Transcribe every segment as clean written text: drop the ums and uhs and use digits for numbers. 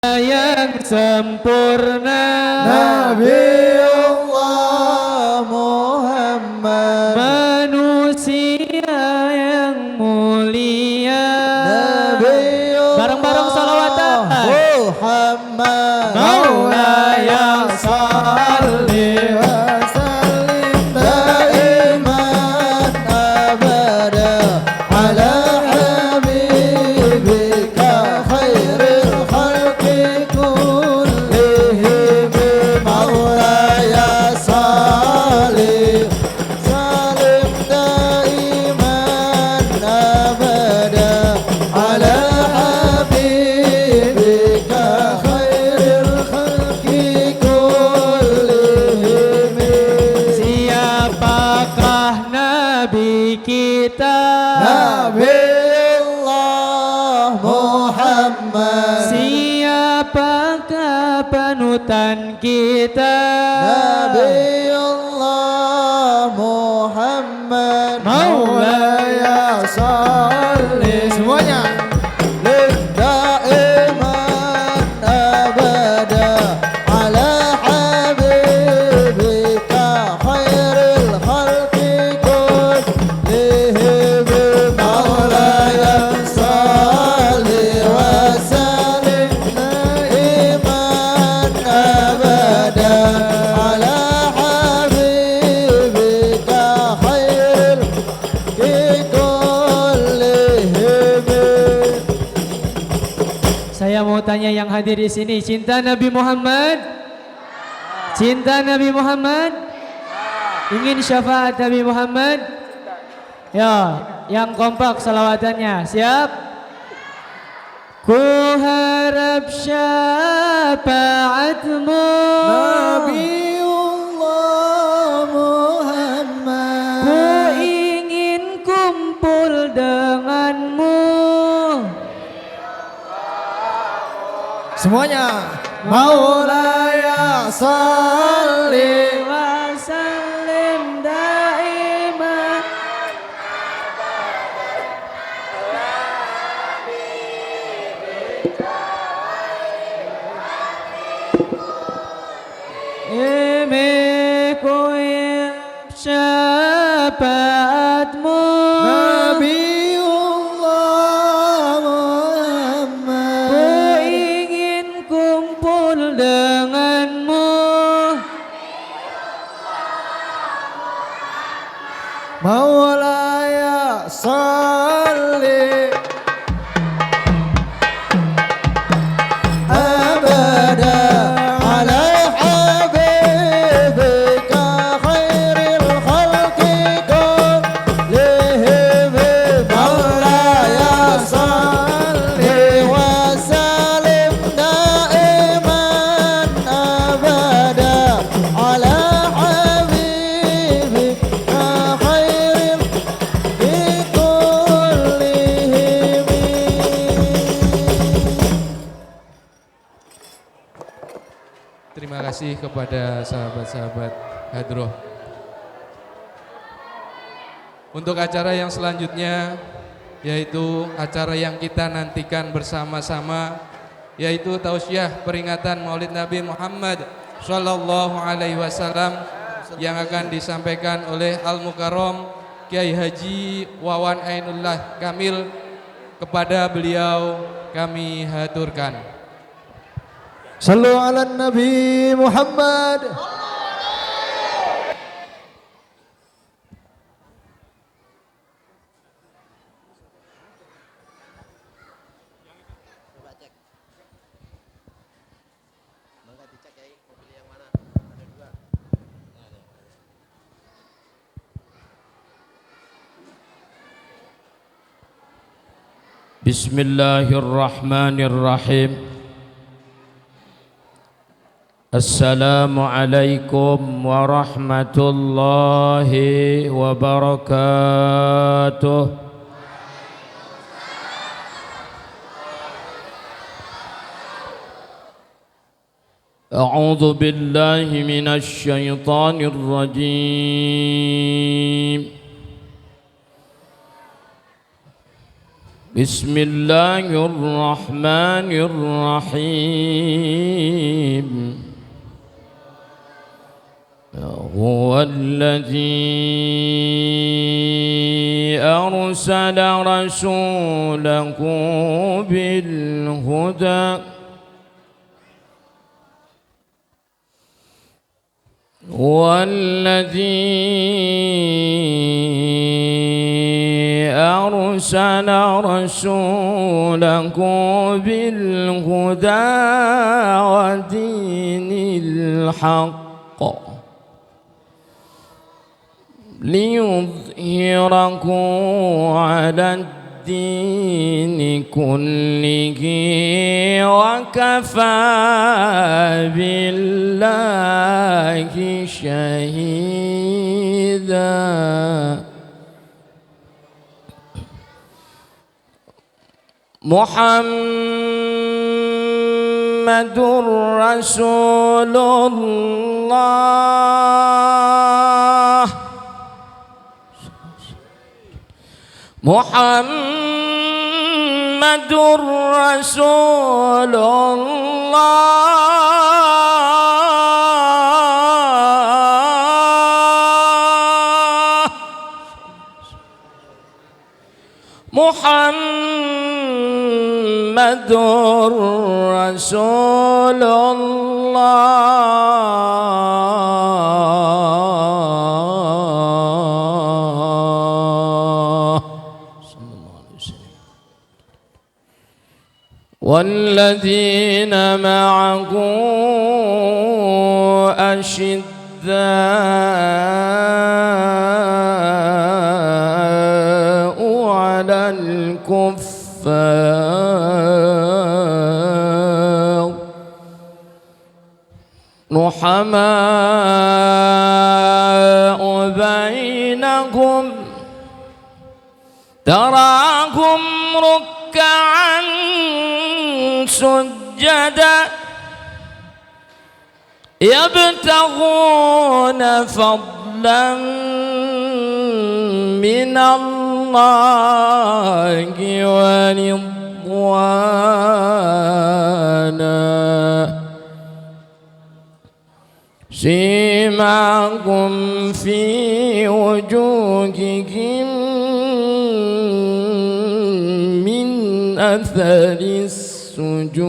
yang sempurna, Nabiullah Muhammad, manusia yang mulia. Nabiullah Bareng-bareng salawatan. Muhammad, Maulaya salli wa sallim daiman abada ala habibika khairil khalqi kullihim. Maulaya salli salim daiman abada ala habibika khairil khalqi kullihim. Siapakah Nabi kita? Nabiullah Muhammad, Siapakah panutan kita? Nabiullah Muhammad. Maulaya salli semuanya daiman abada ala habibika khairil khalqi kullihim. Maulaya salli wa sallim daiman abada ala habibika khairil khalqi kullihim. Saya mau tanya yang hadir di sini, cinta Nabi Muhammad? Cinta Nabi Muhammad? Ingin syafaat Nabi Muhammad? Ya, yang kompak salawatannya. Siap? Ku harap syafaatmu, Nabiullah Muhammad, ku ingin kumpul denganmu. semuanya Maulaya salli wa sallim daiman. Ku syafaatmu, Nabiullah Muhammad, ku ingin kumpul denganmu. Maulaya salli abada ala habibika khairil khalqi kullihim. Maulaya salli wa sallim daiman abada ala habibika khairil khalqi kullihim. Terima kasih kepada sahabat-sahabat Hadroh. Untuk acara yang selanjutnya, yaitu acara yang kita nantikan bersama-sama, yaitu tausiah peringatan Maulid Nabi Muhammad Sallallahu Alaihi Wasallam yang akan disampaikan oleh Al-Mukarram Kiai Haji Wawan Ainullah Kamil. Kepada beliau kami haturkan. Sallu ala Nabi Muhammad. Bismillahirrahmanirrahim. Assalamualaikum warahmatullahi wabarakatuh. A'udzu billahi minasy syaithanir rajim. بسم الله الرحمن الرحيم هو الذي أرسل رسوله بالهدى هو الذي أرسل رسوله بالهدى ودين الحق ليظهره على الدين كله وكفى بالله شهيدا محمد رسول الله محمد رسول الله محمد رسول الله والذين معه أشداء على الكفار رحماء بينهم تراهم ركعا سجدا يبتغون فضلا من الله ورضوانا سيماهم في وجوههم من أثر السجود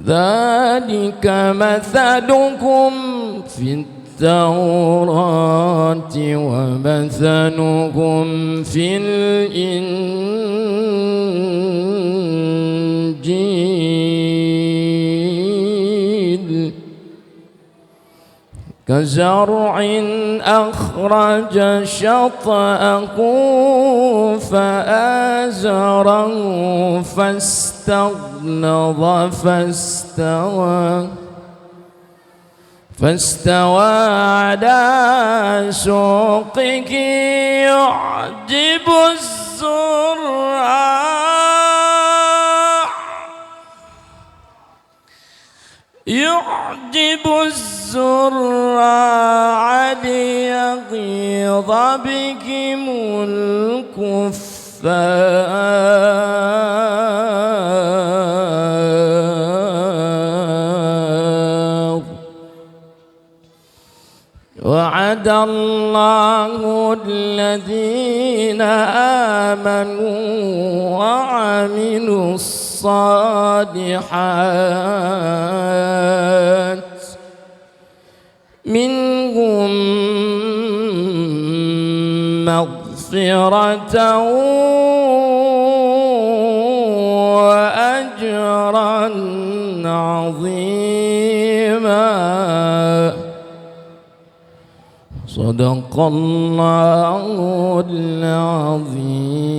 ذلك مثلهم في التوراة ومثلهم في الإنجيل كزرع أخرج شطأه فآزره فاستغلظ فاستوى على سوقه يعجب الزراع ليغيظ بهم الكفار وعد الله الذين آمنوا وعملوا الصالحات منهم مغفرة وأجرا عظيما صدق الله العظيم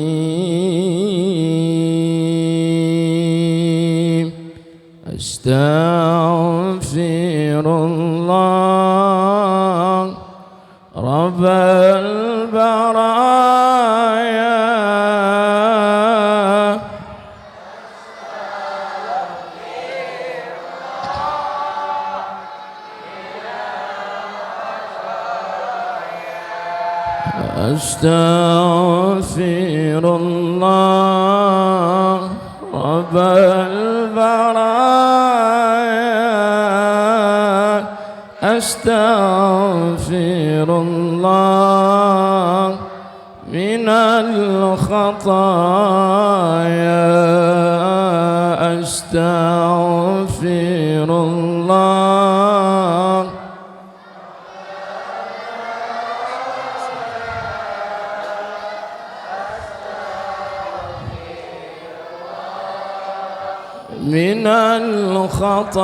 أستغفر الله رب البرايا أستغفر الله رب البرايا أستغفر الله من الخطايا أستغفر الله من الخطايا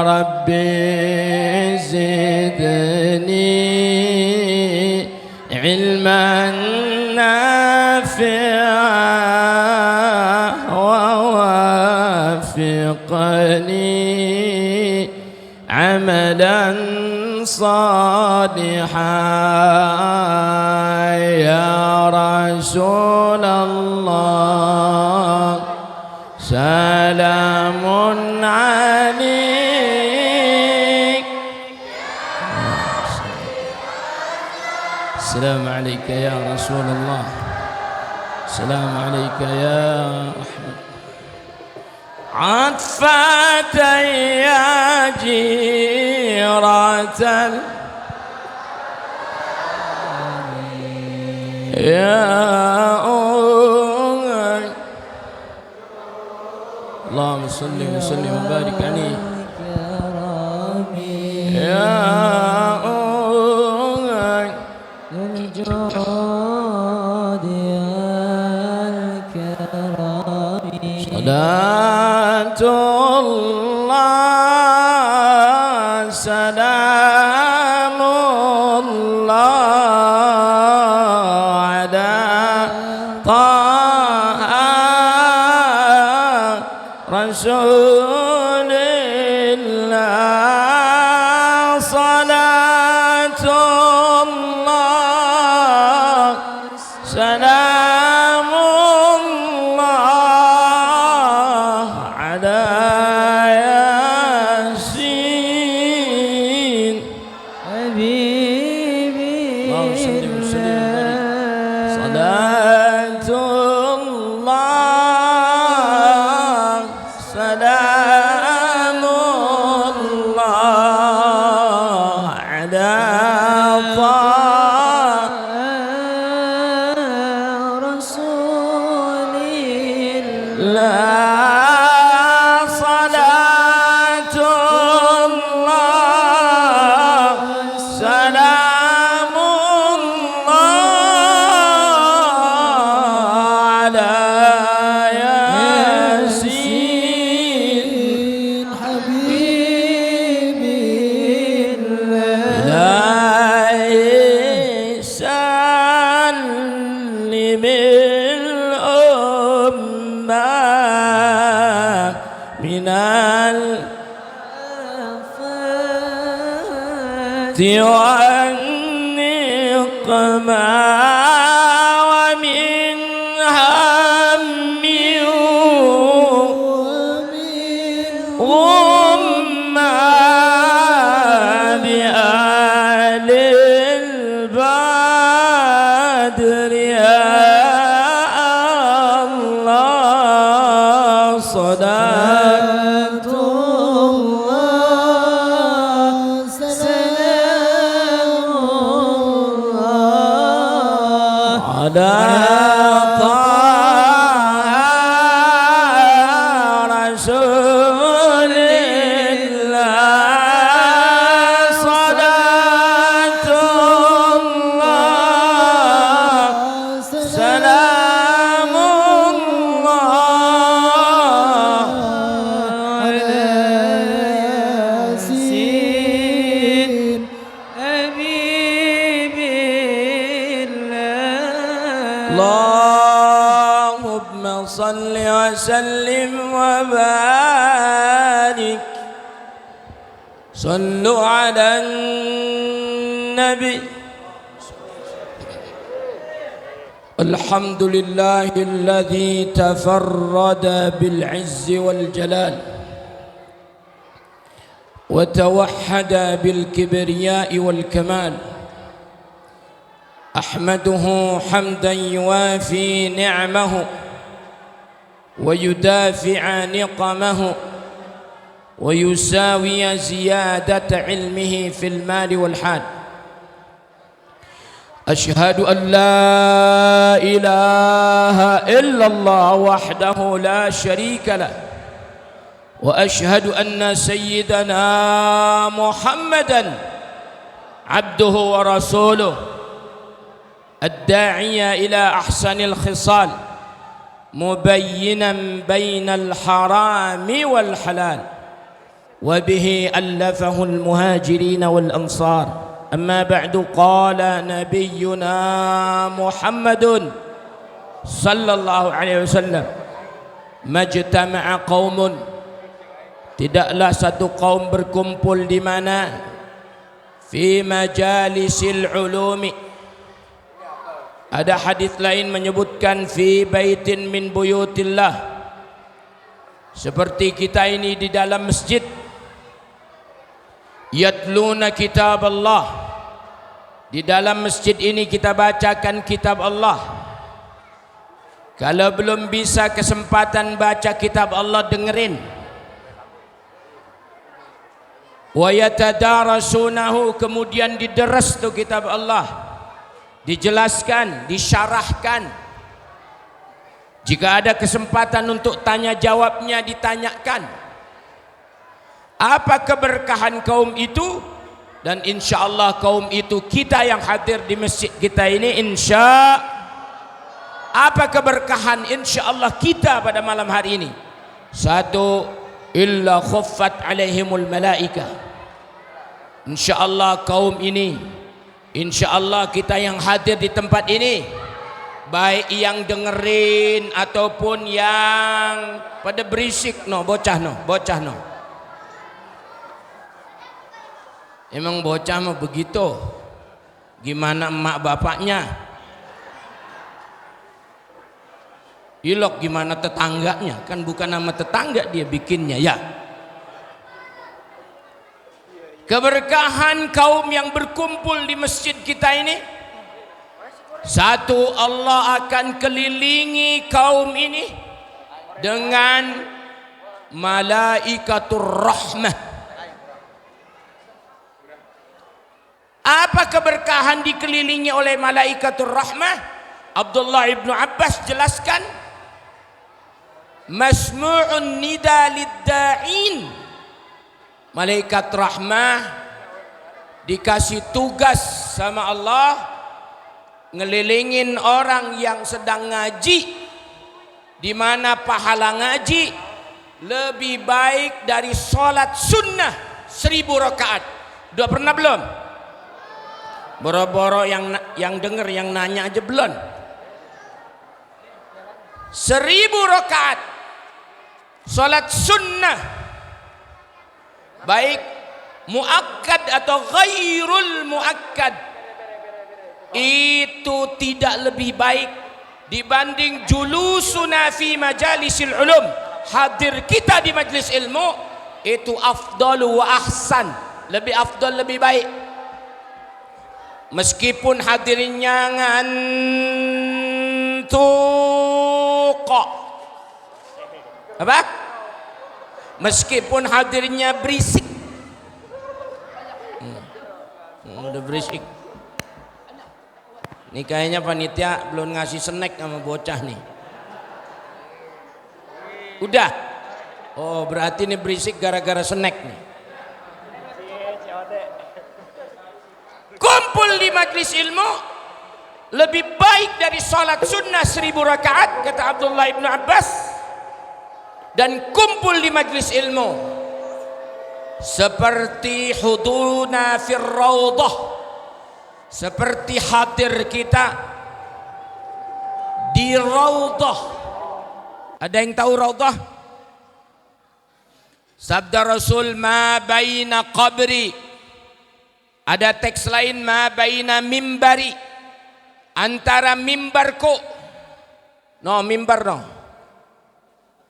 ربي زدني علما نافعا ووفقني عملا صالحا يا رسول الله سلام عليك السلام عليك يا رسول الله السلام عليك يا أحمد عطفة يا جيرة يا اللهم صل وسلم وبارك عليه يا الجود الكرام صلاة الله سلام الله على طه رسول الله صلاة الله سلام الله على ياسين حبيبي اللهم صل وسلم وبارك صلاة الله سلام الله على طه رسول لا صلاة الله سلام الله على ياسين حبيبي إلهي سلم الأمة من الآفات والنقمة ومن هم غمة بآل البدر يا الله صلاة الله سلام الله على طه رسول الله صلاة الله سلام الله على ياسين حبيبي اللهم صل وسلم وبارك صلوا على النبي الحمد لله الذي تفرد بالعز والجلال وتوحد بالكبرياء والكمال أحمده حمدا يوافي نعمه ويدافع نقمه ويساوي زيادة علمه في المال والحال. أشهد أن لا إله إلا الله وحده لا شريك له وأشهد أن سيدنا محمدا عبده ورسوله الداعي إلى أحسن الخصال مبينا بين الحرام والحلال وبه ألفه المهاجرين والأنصار. أما بعد قال نبينا محمد صلى الله عليه وسلم ما اجتمع قوم, tidaklah satu kaum berkumpul di mana fi majalisil ulumi. Ada hadis lain menyebutkan fi baitin min buyutillah, seperti kita ini di dalam masjid, yatluna kitab Allah. Di dalam masjid ini kita bacakan kitab Allah. Kalau belum bisa kesempatan baca kitab Allah, dengerin. Wa yatadarasunahu, kemudian dideras tu kitab Allah, dijelaskan, disyarahkan. Jika ada kesempatan untuk tanya jawabnya, ditanyakan. Apa keberkahan kaum itu? Dan insya Allah kaum itu kita yang hadir di masjid kita ini. Apa keberkahan insya Allah kita pada malam hari ini? Satu, illa khuffat alaihimul malaika. Insya Allah kaum ini, insya Allah kita yang hadir di tempat ini, baik yang dengerin ataupun yang pada berisik, bocah no. Emang bocah mah begitu. Gimana emak bapaknya? Ilok gimana tetangganya? Kan bukan nama tetangga dia bikinnya ya. Keberkahan kaum yang berkumpul di masjid kita ini, satu, Allah akan kelilingi kaum ini dengan malaikatur rahmah. Apa keberkahan dikelilingi oleh malaikatur rahmah? Abdullah ibnu Abbas jelaskan, masmu'un nida lidda'in. Malaikat rahmah dikasih tugas sama Allah ngelilingin orang yang sedang ngaji, di mana pahala ngaji lebih baik dari sholat sunnah 1000 rakaat. Udah pernah belum? Boro-boro yang denger, yang nanya aja belum. 1000 rakaat sholat sunnah, baik muakkad atau ghairul muakkad, itu tidak lebih baik dibanding julusuna fi majalisil ulum. Hadir kita di majlis ilmu itu afdalu wa ahsan, lebih afdal, lebih baik. Meskipun hadirnya ngantuk, apa? Meskipun hadirnya berisik, udah berisik. Ini kayaknya panitia belum ngasih snack sama bocah nih. Udah. Oh, berarti ini berisik gara-gara snack nih. Kumpul di majlis ilmu lebih baik dari sholat sunnah 1000 rakaat, kata Abdullah ibnu Abbas. Dan kumpul di majlis ilmu seperti huduruna fir raudhah, seperti hadir kita di raudhah. Ada yang tahu raudhah? Sabda Rasul, ma baina qabri. Ada teks lain, ma baina mimbari, antara mimbarku. Mimbar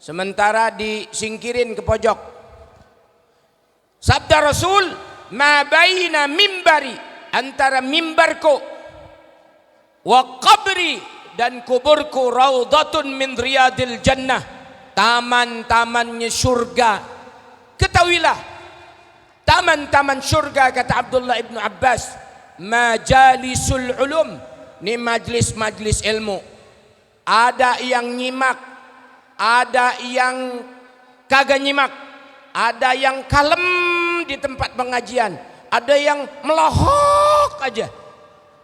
sementara disingkirin ke pojok. Sabda Rasul, ma baina mimbari, antara mimbarku wa qabri, dan kuburku raudhatun min riyadil jannah, taman-tamannya surga. Ketahuilah, taman-taman surga, kata Abdullah ibnu Abbas, majalisul ulum, ini majlis-majlis ilmu. Ada yang nyimak, ada yang kagak nyimak, ada yang kalem di tempat pengajian, ada yang melohok aja,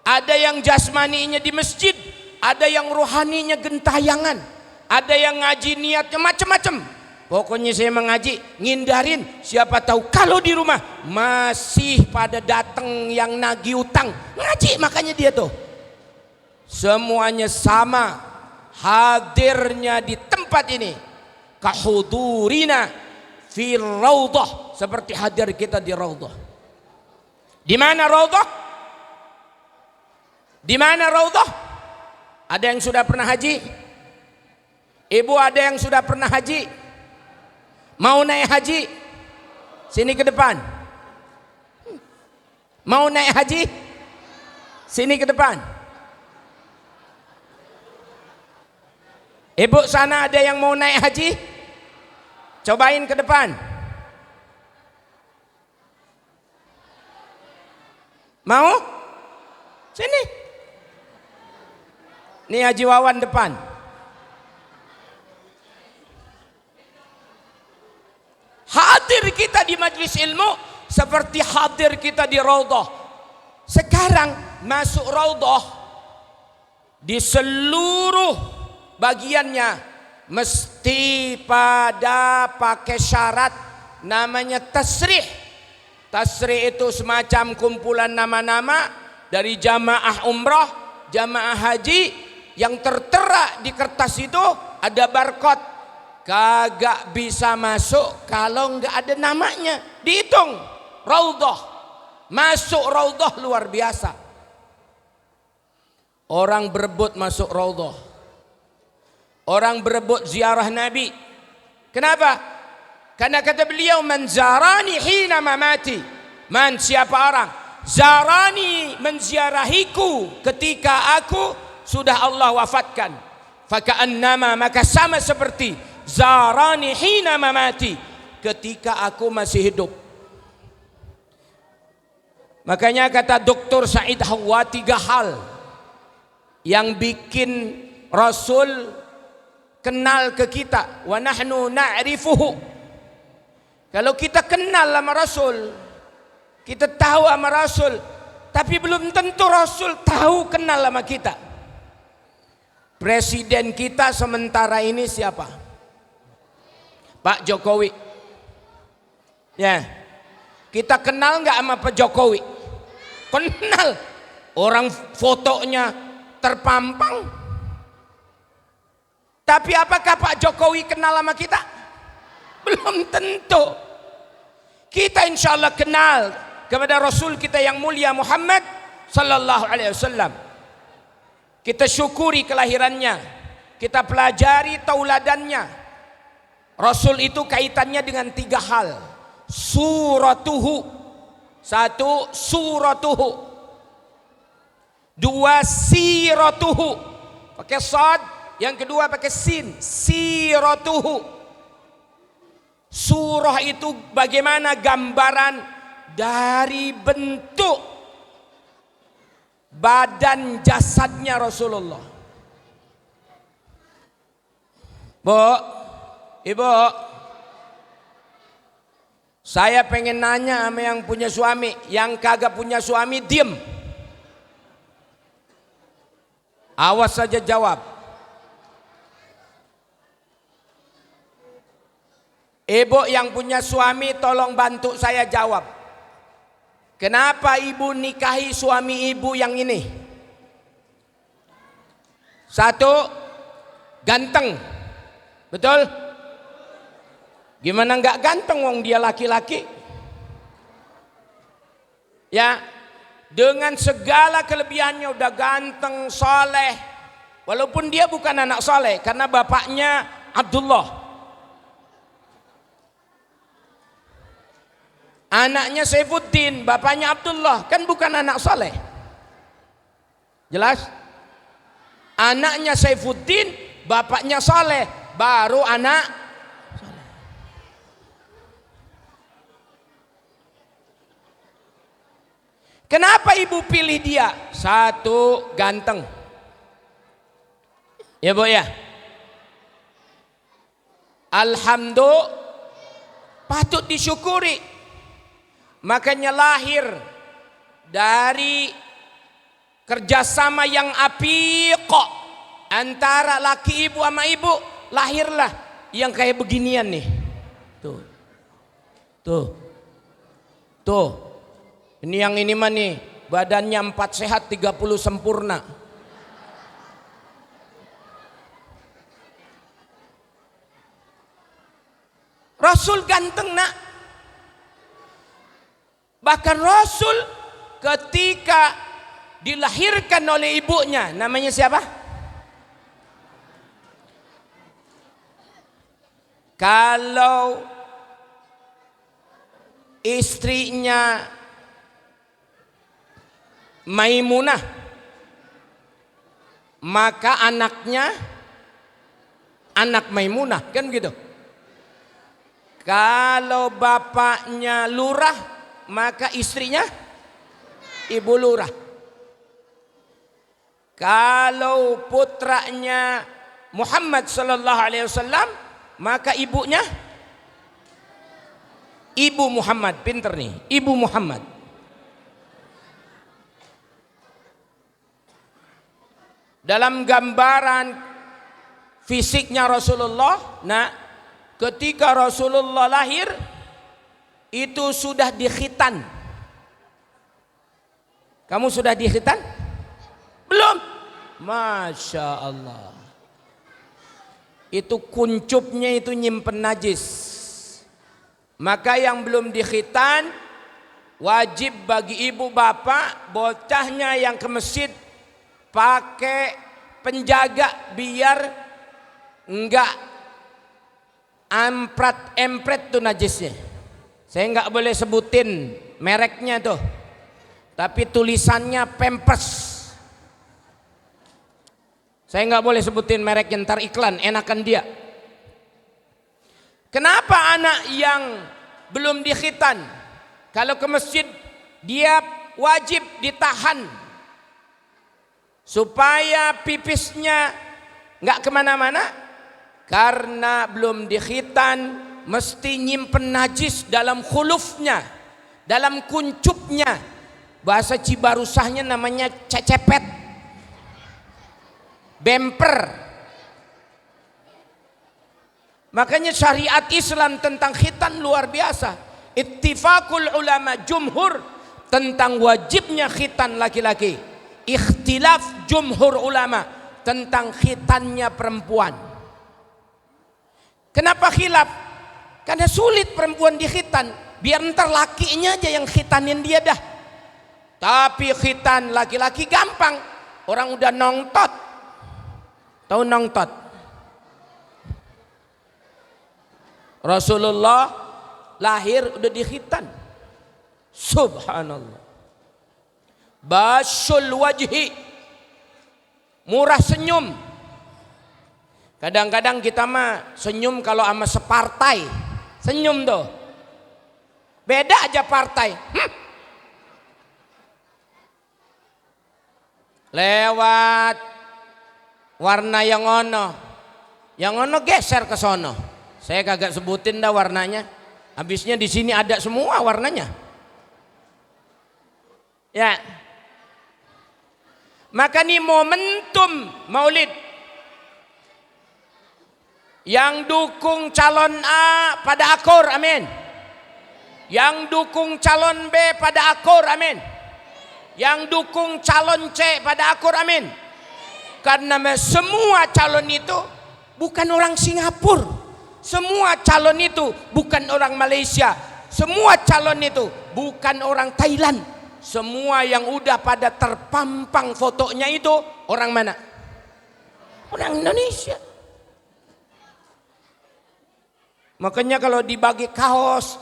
ada yang jasmaninya di masjid, ada yang rohaninya gentayangan, ada yang ngaji niatnya macam-macam. Pokoknya saya mengaji ngindarin, siapa tahu kalau di rumah masih pada datang yang nagih utang ngaji, makanya dia tuh semuanya sama hadirnya di tempat ini, kahudurina fi raudhah, seperti hadir kita di raudhah. Di mana raudhah? Di mana raudhah? Ada yang sudah pernah haji? Ibu ada yang sudah pernah haji? Mau naik haji? Sini ke depan. Mau naik haji? Sini ke depan. Ibu sana ada yang mau naik haji? Cobain ke depan. Mau? Sini. Nih Haji Wawan depan. Hadir kita di majlis ilmu seperti hadir kita di raudhah. Sekarang masuk raudhah, di seluruh bagiannya mesti pada pakai syarat namanya tasrih. Tasrih itu semacam kumpulan nama-nama dari jamaah umrah, jamaah haji, yang tertera di kertas itu ada barcode. Kagak bisa masuk kalau nggak ada namanya. Dihitung raudhah, masuk raudhah luar biasa. Orang berebut masuk raudhah, orang berebut ziarah Nabi. Kenapa? Karena kata beliau, man zarani hina mamati, man siapa orang zarani, menziarahiku ketika aku sudah Allah wafatkan, faka'annama, maka sama seperti zarani hina mamati, ketika aku masih hidup. Makanya kata Dr. Said Hawa, 3 hal yang bikin Rasul kenal ke kita. Wa nahnu na'rifuhu. Kalau kita kenal sama Rasul, kita tahu sama Rasul, tapi belum tentu Rasul tahu kenal sama kita. Presiden kita sementara ini siapa? Pak Jokowi. Ya, kita kenal nggak sama Pak Jokowi? Kenal. Orang fotonya terpampang. Tapi apakah Pak Jokowi kenal sama kita? Belum tentu. Kita insya Allah kenal kepada Rasul kita yang mulia Muhammad Sallallahu Alaihi Wasallam. Kita syukuri kelahirannya, kita pelajari tauladannya. Rasul itu kaitannya dengan 3 hal. Suratuhu. 1, suratuhu. 2, siratuhu. Pakai sad. Yang kedua pakai sin. Siratuhu. Surah itu bagaimana gambaran dari bentuk badan jasadnya Rasulullah. Bu, Ibu, saya pengen nanya sama yang punya suami, yang kagak punya suami diem. Awas saja jawab. Ibu yang punya suami tolong bantu saya jawab. Kenapa ibu nikahi suami ibu yang ini? 1, ganteng. Betul? Gimana nggak ganteng wong dia laki-laki? Ya, dengan segala kelebihannya udah ganteng, soleh. Walaupun dia bukan anak soleh karena bapaknya Abdullah. Anaknya Saifuddin, bapaknya Abdullah, kan bukan anak soleh. Jelas? Anaknya Saifuddin, bapaknya Saleh, baru anak Saleh. Kenapa ibu pilih dia? Satu, ganteng. Ya Bu ya. Alhamdulillah, patut disyukuri. Makanya lahir dari kerjasama yang apik antara laki ibu sama ibu, lahirlah yang kayak beginian nih. Tuh. Tuh. Tuh. Ini yang ini mah nih, badannya 4 sehat 30 sempurna. Rasul ganteng nak. Bahkan Rasul ketika dilahirkan oleh ibunya, namanya siapa? Kalau istrinya Maimunah, maka anaknya anak Maimunah, kan begitu. Kalau bapaknya lurah, maka istrinya ibu lurah. Kalau putranya Muhammad sallallahu alaihi wasallam, maka ibunya ibu Muhammad. Pinter nih, ibu Muhammad. Dalam gambaran fisiknya Rasulullah, nah ketika Rasulullah lahir itu sudah dikhitan. Kamu sudah dikhitan? Belum? Masya Allah. Itu kuncupnya itu nyimpen najis. Maka yang belum dikhitan wajib bagi ibu bapak bocahnya yang ke masjid pakai penjaga biar enggak empret tuh najisnya. Saya enggak boleh sebutin mereknya tuh, tapi tulisannya Pampers. Saya enggak boleh sebutin mereknya, ntar iklan enakan dia. Kenapa anak yang belum dikhitan kalau ke masjid dia wajib ditahan supaya pipisnya nggak kemana-mana? Karena belum dikhitan mesti nyimpen najis dalam khulufnya, dalam kuncupnya. Bahasa Cibarusahnya namanya cecepet, bemper. Makanya syariat Islam tentang khitan luar biasa. Ittifaqul ulama jumhur tentang wajibnya khitan laki-laki. Ikhtilaf jumhur ulama tentang khitannya perempuan. Kenapa khilaf? Karena sulit perempuan dikhitan. Biar ntar lakinya aja yang khitanin dia dah. Tapi khitan laki-laki gampang. Orang udah nongtot. Tahu nongtot? Rasulullah lahir udah dikhitan. Subhanallah. Basyul wajhi, murah senyum. Kadang-kadang kita mah senyum kalau sama separtai, senyum tuh. Beda aja partai. Lewat warna yang ono geser ke sono. Saya kagak sebutin dah warnanya. Habisnya di sini ada semua warnanya. Ya. Maka nih momentum Maulid. Yang dukung calon A pada akur, amin. Yang dukung calon B pada akur, amin. Yang dukung calon C pada akur, amin. Karena semua calon itu bukan orang Singapura. Semua calon itu bukan orang Malaysia. Semua calon itu bukan orang Thailand. Semua yang udah pada terpampang fotonya itu orang mana? Orang Indonesia. Makanya kalau dibagi kaos,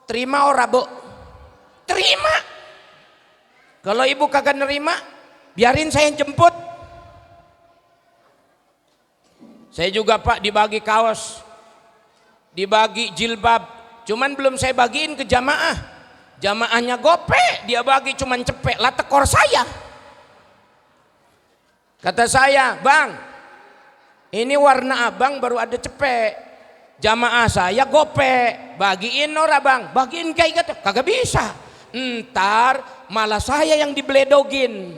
terima ora bu? Terima. Kalau ibu kagak nerima, biarin saya jemput. Saya juga Pak dibagi kaos, dibagi jilbab, cuman belum saya bagiin ke jamaah. Jamaahnya gope, dia bagi cuman cepek, lah tekor saya. Kata saya, bang, ini warna abang baru ada cepek, jamaah saya gope, bagiin ora bang, bagiin kayak gitu, kagak bisa. Ntar malah saya yang dibeledogin,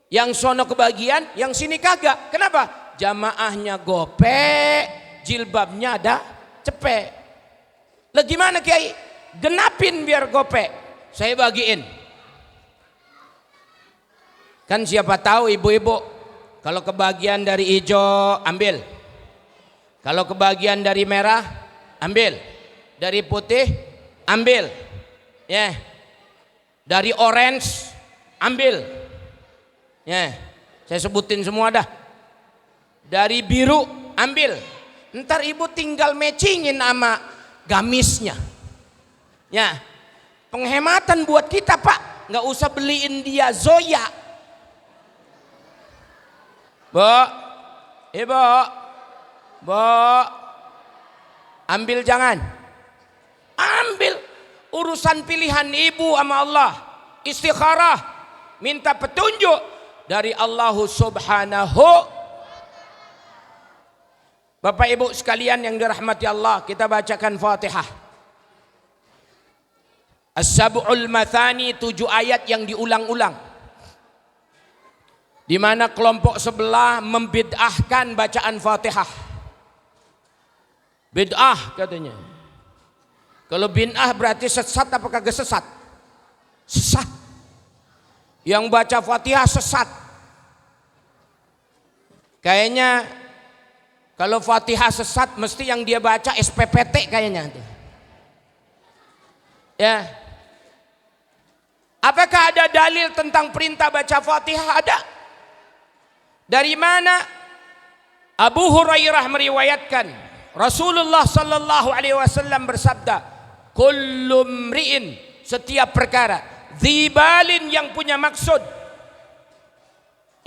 yang sono kebagian, yang sini kagak. Kenapa? Jamaahnya gope, jilbabnya ada cepek. Lah gimana Kiai? Genapin biar gope, saya bagiin. Kan siapa tahu ibu-ibu kalau kebagian dari hijau ambil, kalau kebagian dari merah ambil, dari putih ambil, ya, dari orange ambil, ya, saya sebutin semua dah. Dari biru ambil, ntar ibu tinggal matchingin sama gamisnya, ya, penghematan buat kita Pak, nggak usah beliin dia Zoya. Bu, ibu, bu, ambil jangan, ambil, urusan pilihan ibu sama Allah, istikharah, minta petunjuk dari Allah Subhanahu. Bapak Ibu sekalian yang dirahmati Allah, kita bacakan Fatihah. As-Sab'ul Mathani, 7 ayat yang diulang-ulang, di mana kelompok sebelah membid'ahkan bacaan Fatihah. Bid'ah katanya. Kalau bid'ah berarti sesat apa kagak sesat? Sesat. Yang baca Fatihah sesat. Kayaknya kalau Fatihah sesat mesti yang dia baca SPPT kayaknya. Ya. Apakah ada dalil tentang perintah baca Fatihah? Ada. Dari mana? Abu Hurairah meriwayatkan, Rasulullah sallallahu alaihi wasallam bersabda, kullu mri'in, setiap perkara, dzibalin, yang punya maksud.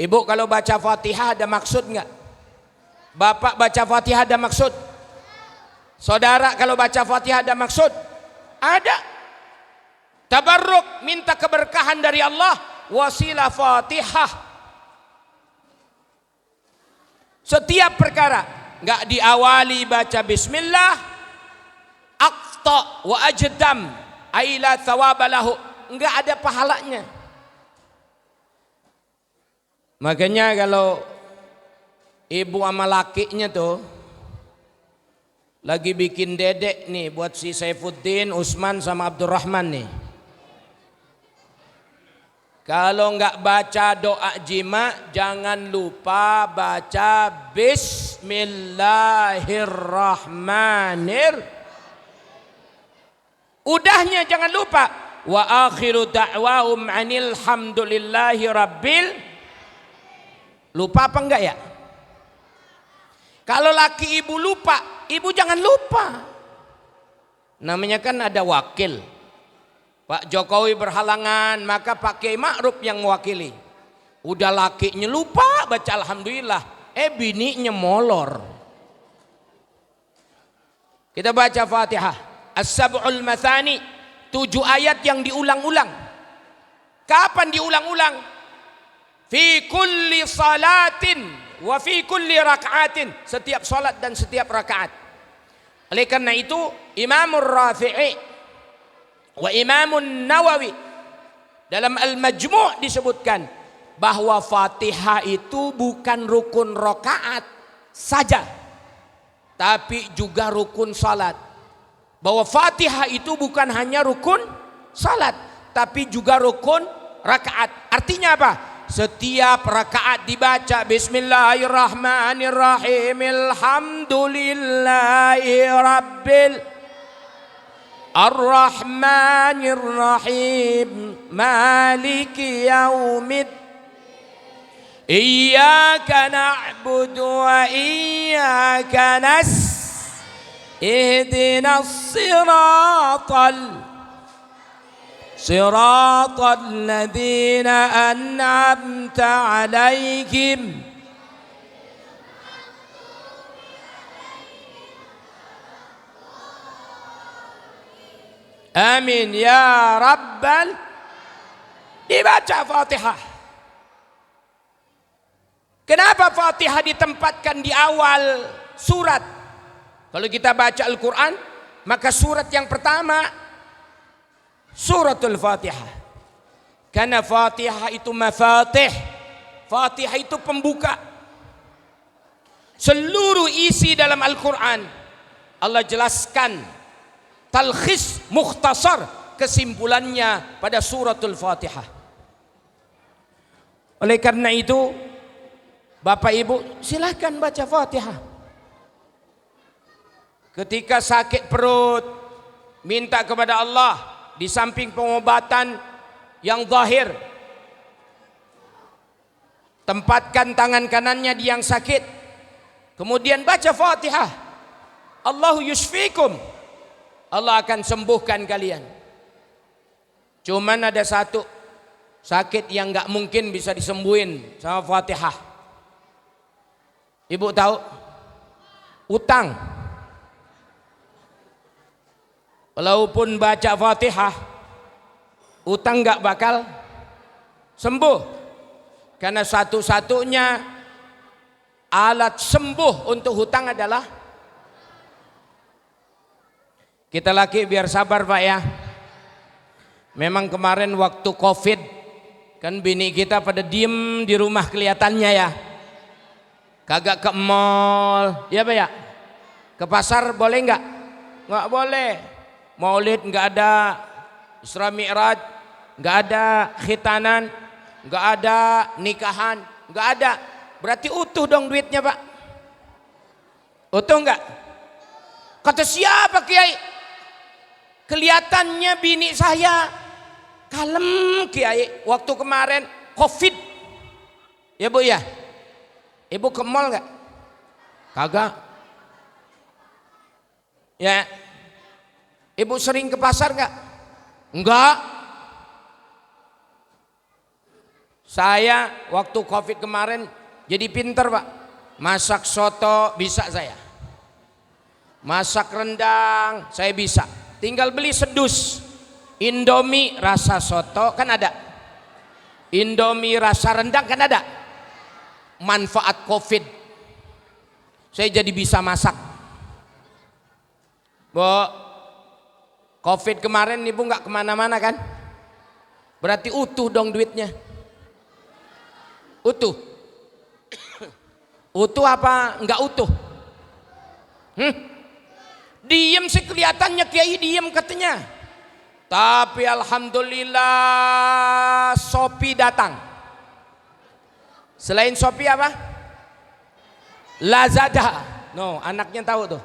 Ibu kalau baca Fatihah ada maksud enggak? Bapak baca Fatihah ada maksud? Saudara kalau baca Fatihah ada maksud? Ada. Tabarruk, minta keberkahan dari Allah, wasilah Fatihah. Setiap perkara enggak diawali baca bismillah, aqta wa ajdam aila thawabalahu, enggak ada pahalanya. Makanya kalau ibu sama lakinya tuh lagi bikin dedek nih buat si Saifuddin, Usman sama Abdurrahman nih, kalau nggak baca doa jima jangan lupa baca Bismillahirrahmanirrahim. Udahnya jangan lupa, wa akhiru da'wahum anil hamdulillahi rabbil. Lupa apa enggak ya? Kalau laki ibu lupa, ibu jangan lupa. Namanya kan ada wakil. Pak Jokowi berhalangan, maka Pak Kiai Ma'ruf yang mewakili. Udah lakinya lupa baca alhamdulillah, bininya molor. Kita baca Fatihah. As-Sab'ul Mathani, 7 ayat yang diulang-ulang. Kapan diulang-ulang? Fi kulli salatin wa fi kulli raka'atin, setiap salat dan setiap rakaat. Oleh karena itu Imam Rafi'i wa Imam Nawawi dalam Al-Majmu' disebutkan bahwa Fatihah itu bukan rukun rakaat saja, tapi juga rukun salat. Bahwa Fatihah itu bukan hanya rukun salat, tapi juga rukun rakaat. Artinya apa? Setiap rakaat dibaca Bismillahirrahmanirrahim, Alhamdulillahi Rabbil Ar-Rahmanirrahim, Maliki Yaumid, Iyyaka na'budu wa iyyaka Ihdinas siratal ladzina an'amta alaihim Amin ya rabbal. Dibaca Fatihah. Kenapa Fatihah ditempatkan di awal surat? Kalau kita baca Al-Quran, maka surat yang pertama suratul Fatihah. Karena Fatihah itu mafatih. Fatihah itu pembuka. Seluruh isi dalam Al-Quran Allah jelaskan, talkhis mukhtasar, kesimpulannya pada suratul Fatihah. Oleh karena itu, Bapak Ibu silahkan baca Fatihah. Ketika sakit perut, minta kepada Allah, di samping pengobatan yang zahir, tempatkan tangan kanannya di yang sakit, kemudian baca Fatihah. Allahu yusfikum, Allah akan sembuhkan kalian. Cuman ada satu sakit yang gak mungkin bisa disembuhin sama Fatihah. Ibu tahu? Utang. Walaupun baca Fatihah, utang gak bakal sembuh. Karena satu-satunya alat sembuh untuk hutang adalah, kita laki biar sabar Pak ya. Memang kemarin waktu Covid kan bini kita pada diem di rumah kelihatannya ya. Kagak ke mall, ya Pak ya. Ke pasar boleh nggak? Nggak boleh. Maulid nggak ada, Isra Mi'raj nggak ada, khitanan nggak ada, nikahan nggak ada. Berarti utuh dong duitnya Pak. Utuh nggak? Kata siapa Kiai? Kelihatannya bini saya kalem Kiai waktu kemarin Covid. Ya Bu ya. Ibu ke mall nggak? Kagak. Ya. Ibu sering ke pasar nggak? Enggak. Saya waktu Covid kemarin jadi pinter Pak. Masak soto bisa saya. Masak rendang saya bisa. Tinggal beli sedus. Indomie rasa soto kan ada. Indomie rasa rendang kan ada. Manfaat Covid, saya jadi bisa masak. Bu, Covid kemarin ibu nggak kemana-mana kan? Berarti utuh dong duitnya. Utuh. Utuh apa nggak utuh? Diem sih kelihatannya Kiai diem katanya. Tapi alhamdulillah Shopee datang. Selain Shopee apa? Lazada. No, anaknya tahu tuh.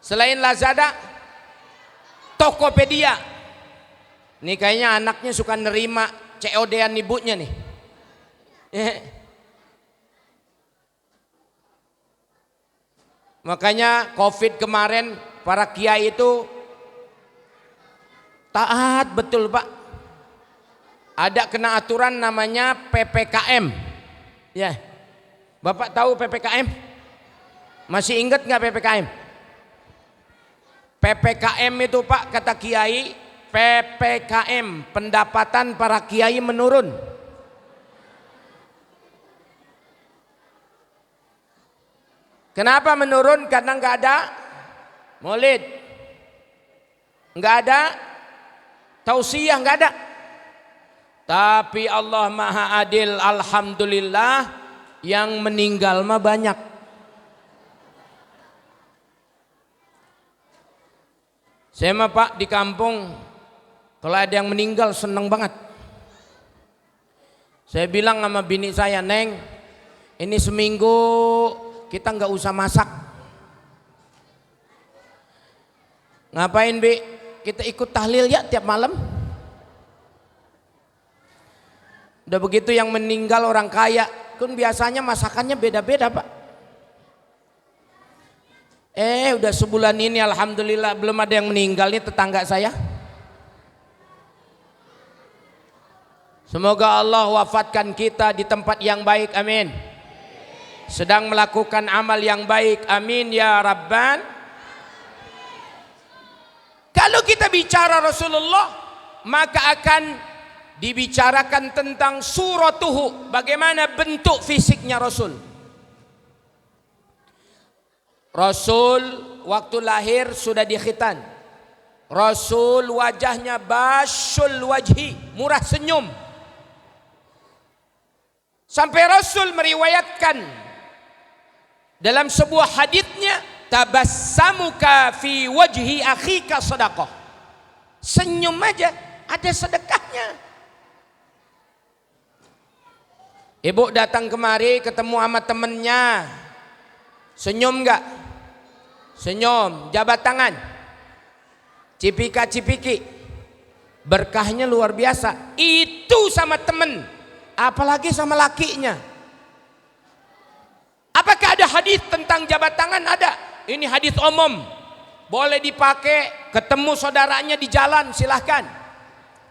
Selain Lazada, Tokopedia. Nih kayaknya anaknya suka nerima COD-an ibunya nih. Makanya Covid kemarin para kiai itu taat betul Pak. Ada kena aturan namanya PPKM. Ya, Bapak tahu PPKM? Masih ingat nggak PPKM? PPKM itu Pak kata kiai, PPKM pendapatan para kiai menurun. Kenapa menurun? Karena nggak ada maulid, nggak ada tausiah, nggak ada. Tapi Allah Maha Adil, alhamdulillah, yang meninggal mah banyak. Saya mah Pak di kampung kalau ada yang meninggal seneng banget. Saya bilang sama bini saya, Neng, ini seminggu kita nggak usah masak. Ngapain Bi? Kita ikut tahlil ya tiap malam. Udah begitu yang meninggal orang kaya, kan biasanya masakannya beda-beda Pak. Udah sebulan ini alhamdulillah belum ada yang meninggal nih tetangga saya. Semoga Allah wafatkan kita di tempat yang baik, amin. Sedang melakukan amal yang baik, amin ya Rabban. Kalau kita bicara Rasulullah, maka akan dibicarakan tentang suratuhu, bagaimana bentuk fisiknya Rasul. Rasul waktu lahir sudah dikhitan. Rasul wajahnya basyul wajhi, murah senyum. Sampai Rasul meriwayatkan dalam sebuah haditsnya, tabassamuka fi wajhi akhika sedekah. Senyum aja ada sedekahnya. Ibu datang kemari ketemu sama temennya, senyum enggak? Senyum, jabat tangan, cipika-cipiki, berkahnya luar biasa. Itu sama temen, apalagi sama lakinya. Apakah ada hadis tentang jabat tangan? Ada. Ini hadis umum, boleh dipakai ketemu saudaranya di jalan, silahkan.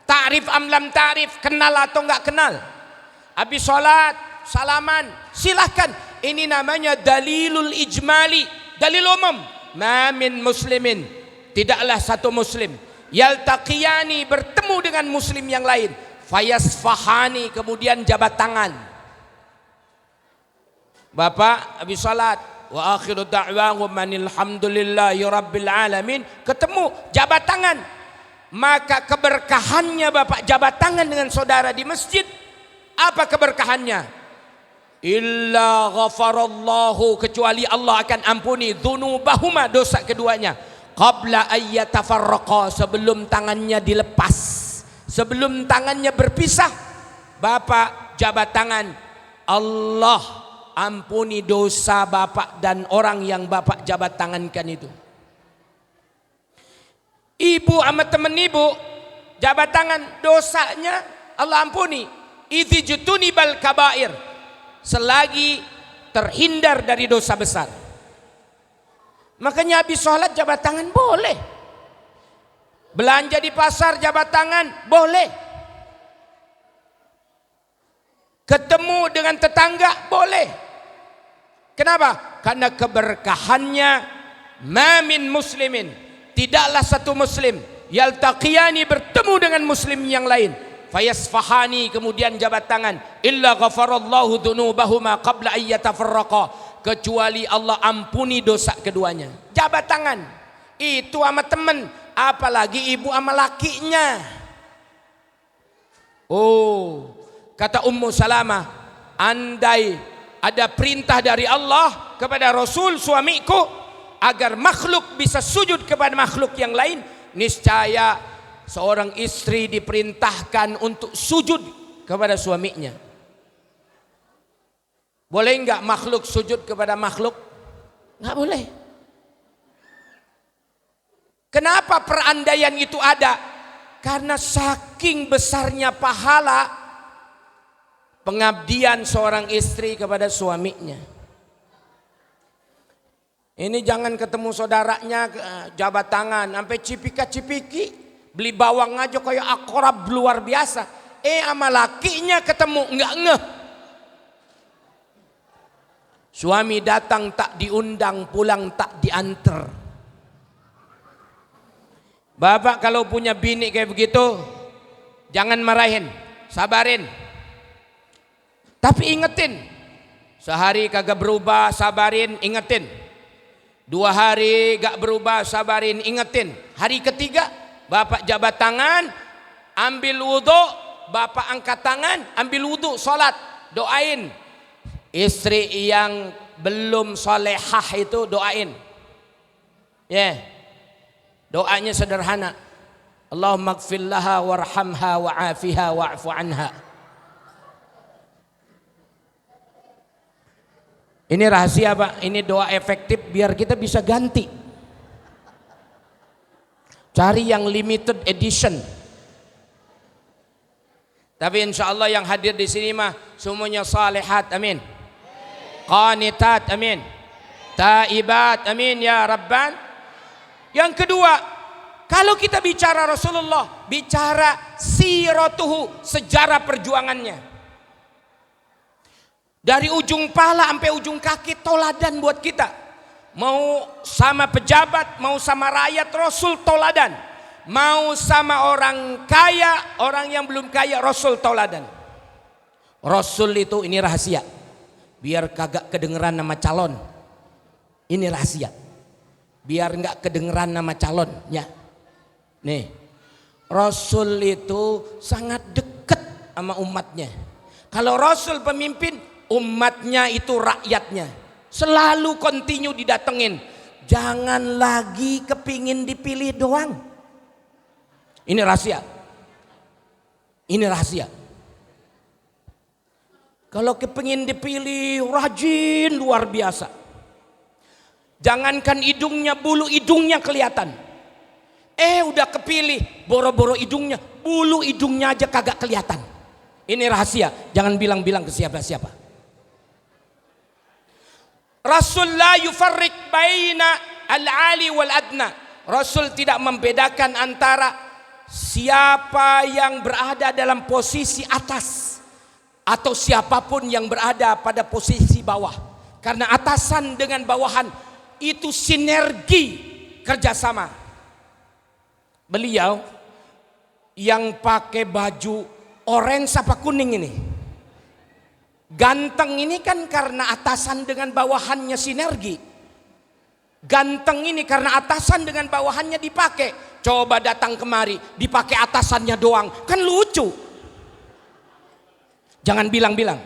Ta'rif amlam ta'rif, kenal atau enggak kenal. Habis sholat, salaman, silahkan. Ini namanya dalilul ijmali, dalil umum. Ma min muslimin, tidaklah satu muslim yaltaqiyani, bertemu dengan muslim yang lain, fayasfahani, kemudian jabat tangan. Bapak habis salat, wa akhiru da'wahum alhamdulillahi rabbil alamin, ketemu jabat tangan. Maka keberkahannya Bapak jabat tangan dengan saudara di masjid, apa keberkahannya? Illa ghafarallahu, kecuali Allah akan ampuni dzunubahuma, dosa keduanya, qabla ayyatafarraqa, sebelum tangannya dilepas, sebelum tangannya berpisah. Bapak jabat tangan, Allah ampuni dosa Bapak dan orang yang Bapak jabat tangankan itu. Ibu sama temen ibu jabat tangan, dosanya Allah ampuni. Idzijtunibal kabair, selagi terhindar dari dosa besar. Makanya habis sholat jabat tangan boleh, belanja di pasar jabat tangan boleh, ketemu dengan tetangga boleh. Kenapa? Karena keberkahannya. Ma min muslimin, tidaklah satu muslim yaltaqiyani, bertemu dengan muslim yang lain, fayasfahani, kemudian jabat tangan, illa ghafarallahu dzunubahuma qabla ayyatafarraqa, kecuali Allah ampuni dosa keduanya. Jabat tangan itu sama temen, apalagi ibu sama lakinya. Oh, kata Ummu Salamah, andai ada perintah dari Allah kepada Rasul, suamiku, agar makhluk bisa sujud kepada makhluk yang lain, niscaya seorang istri diperintahkan untuk sujud kepada suaminya. Boleh enggak makhluk sujud kepada makhluk? Enggak boleh. Kenapa perandaian itu ada? Karena saking besarnya pahala pengabdian seorang istri kepada suaminya. Ini jangan ketemu saudaranya jabat tangan sampai cipika-cipiki, beli bawang aja kayak akrab luar biasa. Sama lakinya ketemu enggak ngeh. Suami datang tak diundang, pulang tak diantar. Bapak kalau punya bini kayak begitu, jangan marahin, sabarin. Tapi ingetin, sehari kagak berubah, sabarin, ingetin. 2 hari gak berubah, sabarin, ingetin. Hari ketiga, Bapak jabat tangan, ambil wudhu, Bapak angkat tangan, ambil wudhu, sholat, doain. Istri yang belum solehah itu doain. Doanya sederhana. Allahumma ighfir laha warhamha wa'afiha wa'fu anha. Ini rahasia Pak, ini doa efektif biar kita bisa ganti. Cari yang limited edition. Tapi insya Allah yang hadir di sini mah semuanya salihat, amin. Qanitat, amin. Taibat, amin ya Rabban. Yang kedua, kalau kita bicara Rasulullah, bicara siratuhu, sejarah perjuangannya. Dari ujung pala sampai ujung kaki toladan buat kita. Mau sama pejabat, mau sama rakyat, Rasul toladan. mau sama orang kaya, orang yang belum kaya, Rasul tauladan. Rasul itu ini rahasia, biar kagak kedengeran nama calon. Ini rahasia, biar nggak kedengeran nama calonnya. Nih, Rasul itu sangat dekat sama umatnya. Kalau Rasul pemimpin, umatnya itu rakyatnya. Selalu kontinu didatengin. Jangan lagi kepingin dipilih doang. Ini rahasia. Ini rahasia. Kalau kepingin dipilih rajin luar biasa. Jangankan hidungnya, bulu hidungnya kelihatan. Udah kepilih, boro-boro hidungnya, bulu hidungnya aja kagak kelihatan. Ini rahasia, jangan bilang-bilang ke siapa-siapa. Rasul la yufarriq baina al-ali wal adna. Rasul tidak membedakan antara siapa yang berada dalam posisi atas atau siapapun yang berada pada posisi bawah. Karena atasan dengan bawahan itu sinergi kerjasama. Beliau yang pakai baju orange apa kuning ini, ganteng ini kan karena atasan dengan bawahannya sinergi. Ganteng ini karena atasan dengan bawahannya dipakai. Coba datang kemari dipakai atasannya doang, kan lucu. Jangan bilang-bilang.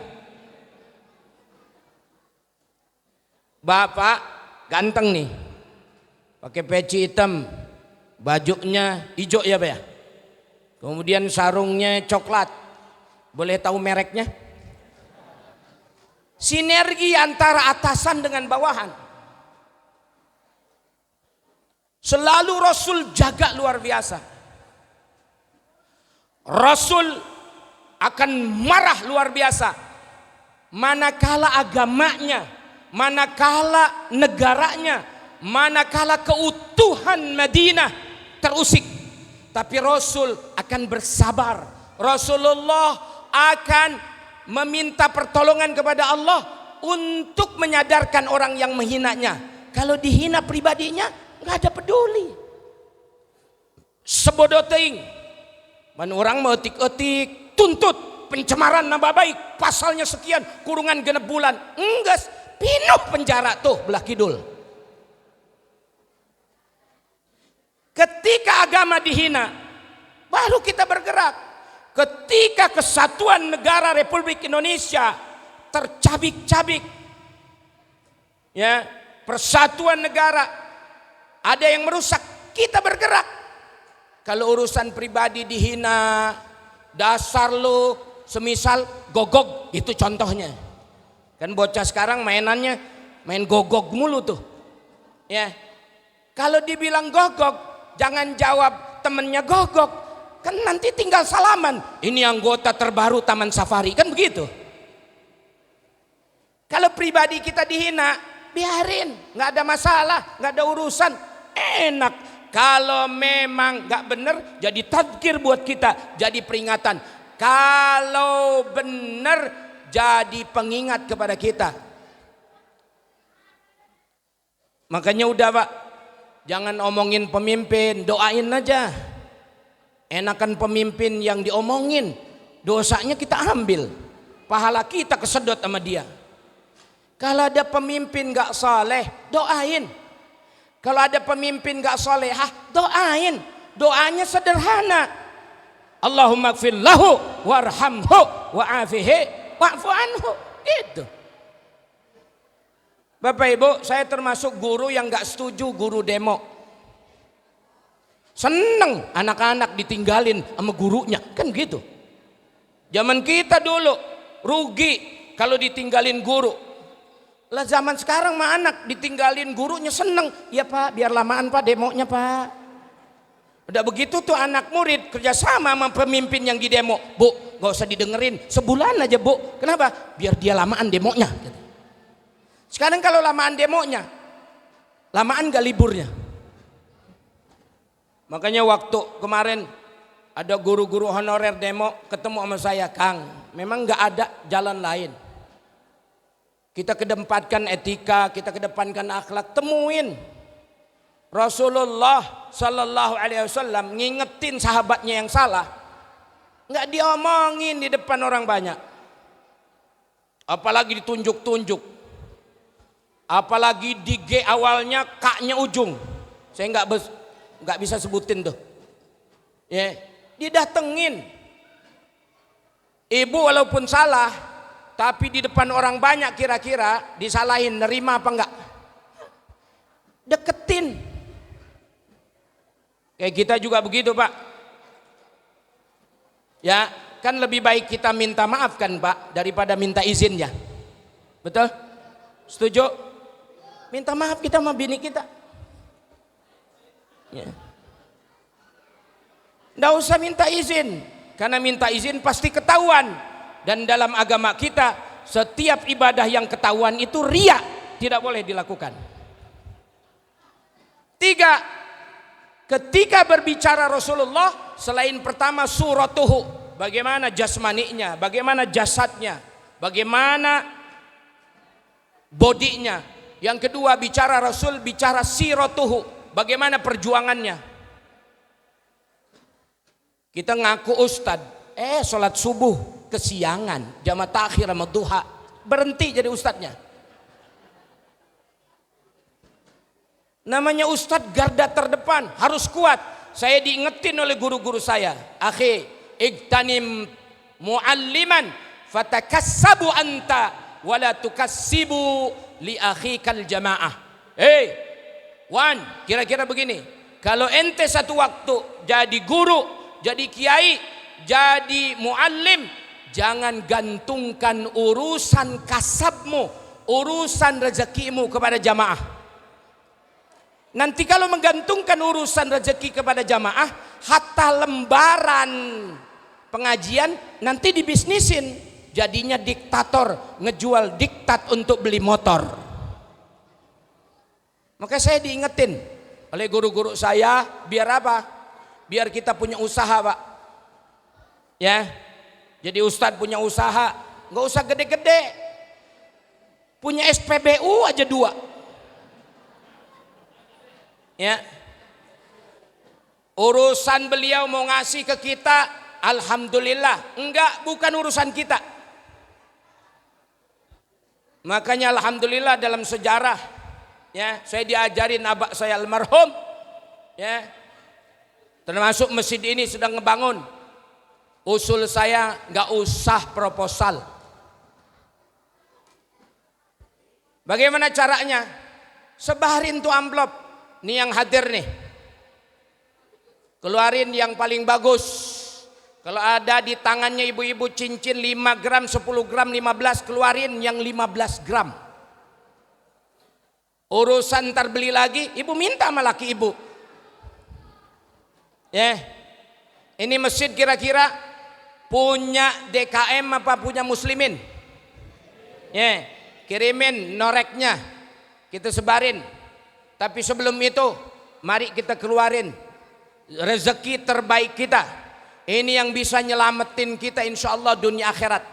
Bapak ganteng nih, pakai peci hitam, bajunya hijau ya Pak ya. Kemudian sarungnya coklat. Boleh tahu mereknya? Sinergi antara atasan dengan bawahan. Selalu Rasul jaga luar biasa. Rasul akan marah luar biasa manakala agamanya, manakala negaranya, manakala keutuhan Madinah terusik. Tapi Rasul akan bersabar. Rasulullah akan meminta pertolongan kepada Allah untuk menyadarkan orang yang menghinanya. Kalau dihina pribadinya nggak ada peduli. Sebodoh teing, man orang mau etik-etik, tuntut pencemaran nama baik, pasalnya sekian, kurungan genep bulan. Enggak, pinuh penjara tuh belah kidul. Ketika agama dihina, baru kita bergerak. Ketika kesatuan negara Republik Indonesia tercabik-cabik, ya, persatuan negara ada yang merusak, kita bergerak. Kalau urusan pribadi dihina, dasar lu, semisal gogog, itu contohnya. Kan bocah sekarang mainannya main gogog mulu tuh, ya. Kalau dibilang gogog, jangan jawab temennya gogok, kan nanti tinggal salaman. Ini anggota terbaru Taman Safari, kan begitu. Kalau pribadi kita dihina, biarin, nggak ada masalah, nggak ada urusan, enak. Kalau memang nggak bener, jadi tadzkir buat kita, jadi peringatan. Kalau bener, jadi pengingat kepada kita. Makanya udah Pak, jangan omongin pemimpin, doain aja. Enakan pemimpin yang diomongin, dosanya kita ambil, pahala kita kesedot sama dia. Kalau ada pemimpin gak saleh, doain. Kalau ada pemimpin gak salehah, doain. Doanya sederhana. Allahumma gfir lahu warhamhu wa'afihi wa'fu anhu. Gitu. Bapak Ibu, saya termasuk guru yang gak setuju guru demo. Seneng anak-anak ditinggalin sama gurunya, kan gitu. Zaman kita dulu rugi kalau ditinggalin guru. Lah zaman sekarang mah anak ditinggalin gurunya seneng. Ya Pak, biar lamaan Pak demonya Pak. Udah begitu tuh anak murid kerjasama sama pemimpin yang di demo. Bu, gak usah didengerin, sebulan aja Bu. Kenapa? Biar dia lamaan demonya. Sekarang kalau lamaan demonya, lamaan gak liburnya. Makanya waktu kemarin ada guru-guru honorer demo ketemu sama saya, Kang, memang gak ada jalan lain. Kita kedepankan etika, kita kedepankan akhlak, temuin. Rasulullah Sallallahu Alaihi Wasallam ngingetin sahabatnya yang salah, nggak diomongin di depan orang banyak, apalagi ditunjuk-tunjuk, apalagi di G awalnya kaknya ujung, saya nggak bisa sebutin tuh, ya, didatengin. Ibu walaupun salah, tapi di depan orang banyak kira-kira disalahin, nerima apa enggak? Deketin. Kayak kita juga begitu, Pak. Ya, kan lebih baik kita minta maaf kan, Pak, daripada minta izinnya. Betul? Setuju? Minta maaf kita sama bini kita. Ya. Nggak usah minta izin, karena minta izin pasti ketahuan. Dan dalam agama kita, setiap ibadah yang ketahuan itu riya, tidak boleh dilakukan. 3. Ketika berbicara Rasulullah, selain pertama suratuhu, bagaimana jasmaninya, bagaimana jasadnya, bagaimana bodinya. Yang kedua bicara Rasul, bicara siratuhu, bagaimana perjuangannya. Kita ngaku ustad, sholat subuh kesiangan, jamaah takhir sama duha, berhenti jadi ustadnya. Namanya ustadz garda terdepan, harus kuat. Saya diingetin oleh guru-guru saya, akhi igtanim mualliman fatakassabu anta wala tukassibu li akhikal jamaah. Wan, kira-kira begini, kalau ente satu waktu jadi guru, jadi kiai, jadi muallim, jangan gantungkan urusan kasabmu, urusan rezekimu kepada jamaah. Nanti kalau menggantungkan urusan rezeki kepada jamaah, hatta lembaran pengajian nanti dibisnisin, jadinya diktator, ngejual diktat untuk beli motor. Maka saya diingetin oleh guru-guru saya, biar apa? Biar kita punya usaha, Pak. Ya, jadi ustadz punya usaha, nggak usah gede-gede, punya SPBU aja 2. Ya, urusan beliau mau ngasih ke kita, alhamdulillah. Enggak, bukan urusan kita. Makanya alhamdulillah dalam sejarah, ya, saya diajarin abah saya almarhum, ya, termasuk masjid ini sedang ngebangun. Usul saya nggak usah proposal. Bagaimana caranya? Sebarin tuh amplop. Nih yang hadir nih, keluarin yang paling bagus. Kalau ada di tangannya ibu-ibu cincin 5 gram, 10 gram, 15, keluarin yang 15 gram. Urusan ntar beli lagi, ibu minta sama laki ibu. Ya, ini masjid kira-kira punya DKM apa punya muslimin? Ya, kirimin noreknya, kita sebarin. Tapi sebelum itu, mari kita keluarin rezeki terbaik kita. Ini yang bisa nyelamatin kita insya Allah dunia akhirat.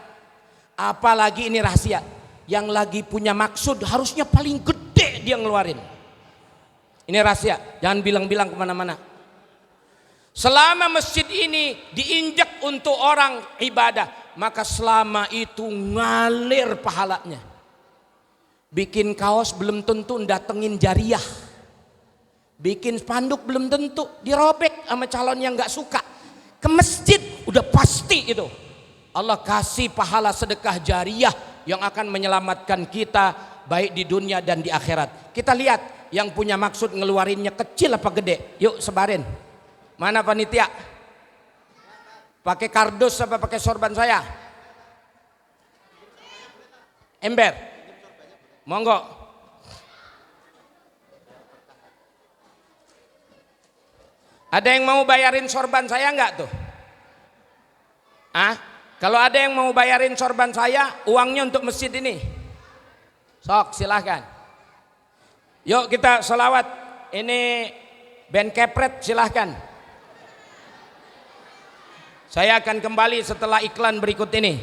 Apalagi ini rahasia. Yang lagi punya maksud harusnya paling gede dia ngeluarin. Ini rahasia, jangan bilang-bilang kemana-mana. Selama masjid ini diinjak untuk orang ibadah, maka selama itu ngalir pahalanya. Bikin kaos belum tentu datengin jariah. Bikin spanduk belum tentu dirobek sama calon yang gak suka. Ke masjid udah pasti itu. Allah kasih pahala sedekah jariah yang akan menyelamatkan kita baik di dunia dan di akhirat. Kita lihat yang punya maksud ngeluarinnya kecil apa gede. Yuk sebarin. Mana panitia? Pakai kardus apa pakai sorban saya? Ember. Monggo. Ada yang mau bayarin sorban saya enggak tuh? Kalau ada yang mau bayarin sorban saya, uangnya untuk masjid ini. Sok silahkan. Yuk kita sholawat. Ini band kepret silahkan. Saya akan kembali setelah iklan berikut ini.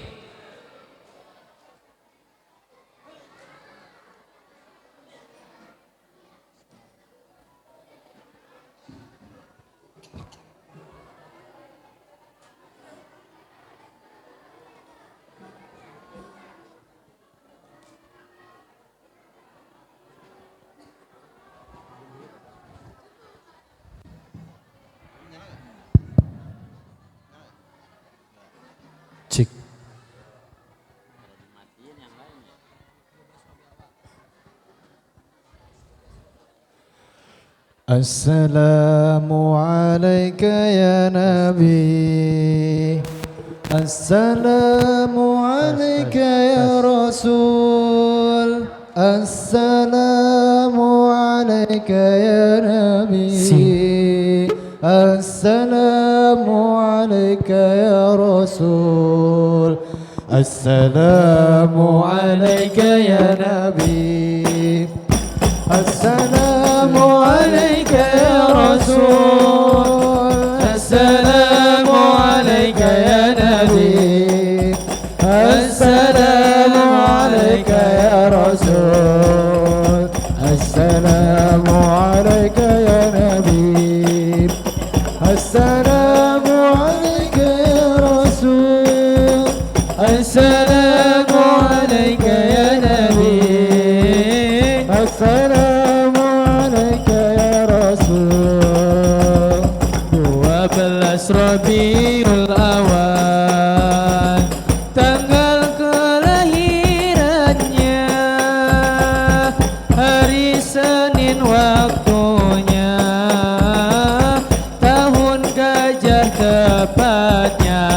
Assalamu alayka ya Nabi, Assalamu alayka ya Rasul, Assalamu alayka ya Nabi, Assalamu alayka ya Rasul, Assalamu alayka ya Nabi, Assalamu alayka ya Rasul, Assalamu alayka ya Nabi, Assalamu alayka ya Rasul, Assalamu alayka ya Nabi, Assalamu alayka ya Rasul, Assalamu alayka ya Nabi, Assalamu alayka ya Rasul. 12 Rabiul Awal, tanggal kelahirannya, hari Senin waktunya, tahun gajah tepatnya.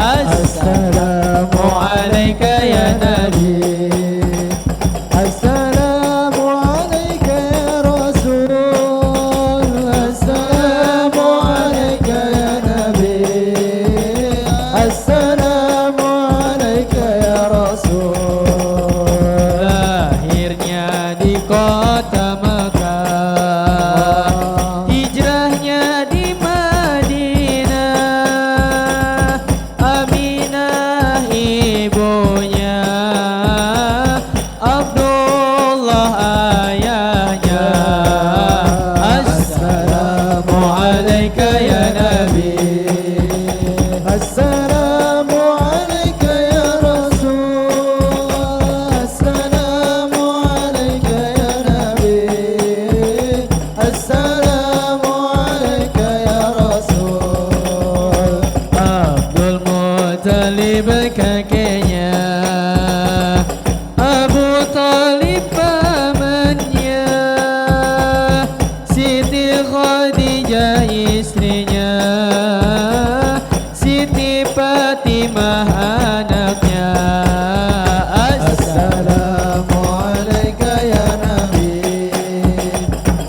Assalamu alayka ya Nabi, Assalamu alayka ya Rasul, Assalamu alayka ya Nabi, Assalamu alayka ya Rasul. Lahirnya di kota Mekah, hijrahnya di Madinah, Aminah ibunya, Abdullah ayahnya. Assalamu alayka ya Nabi, Assalamu alayka ya Rasul, Assalamu alayka ya Nabi, Assalamu alayka ya Rasul. Abdul Muttalib kakeknya, Abu Talib pamannya, Siti Khadijah istrinya, Siti Fatimah anaknya. Assalamu alayka ya Nabi,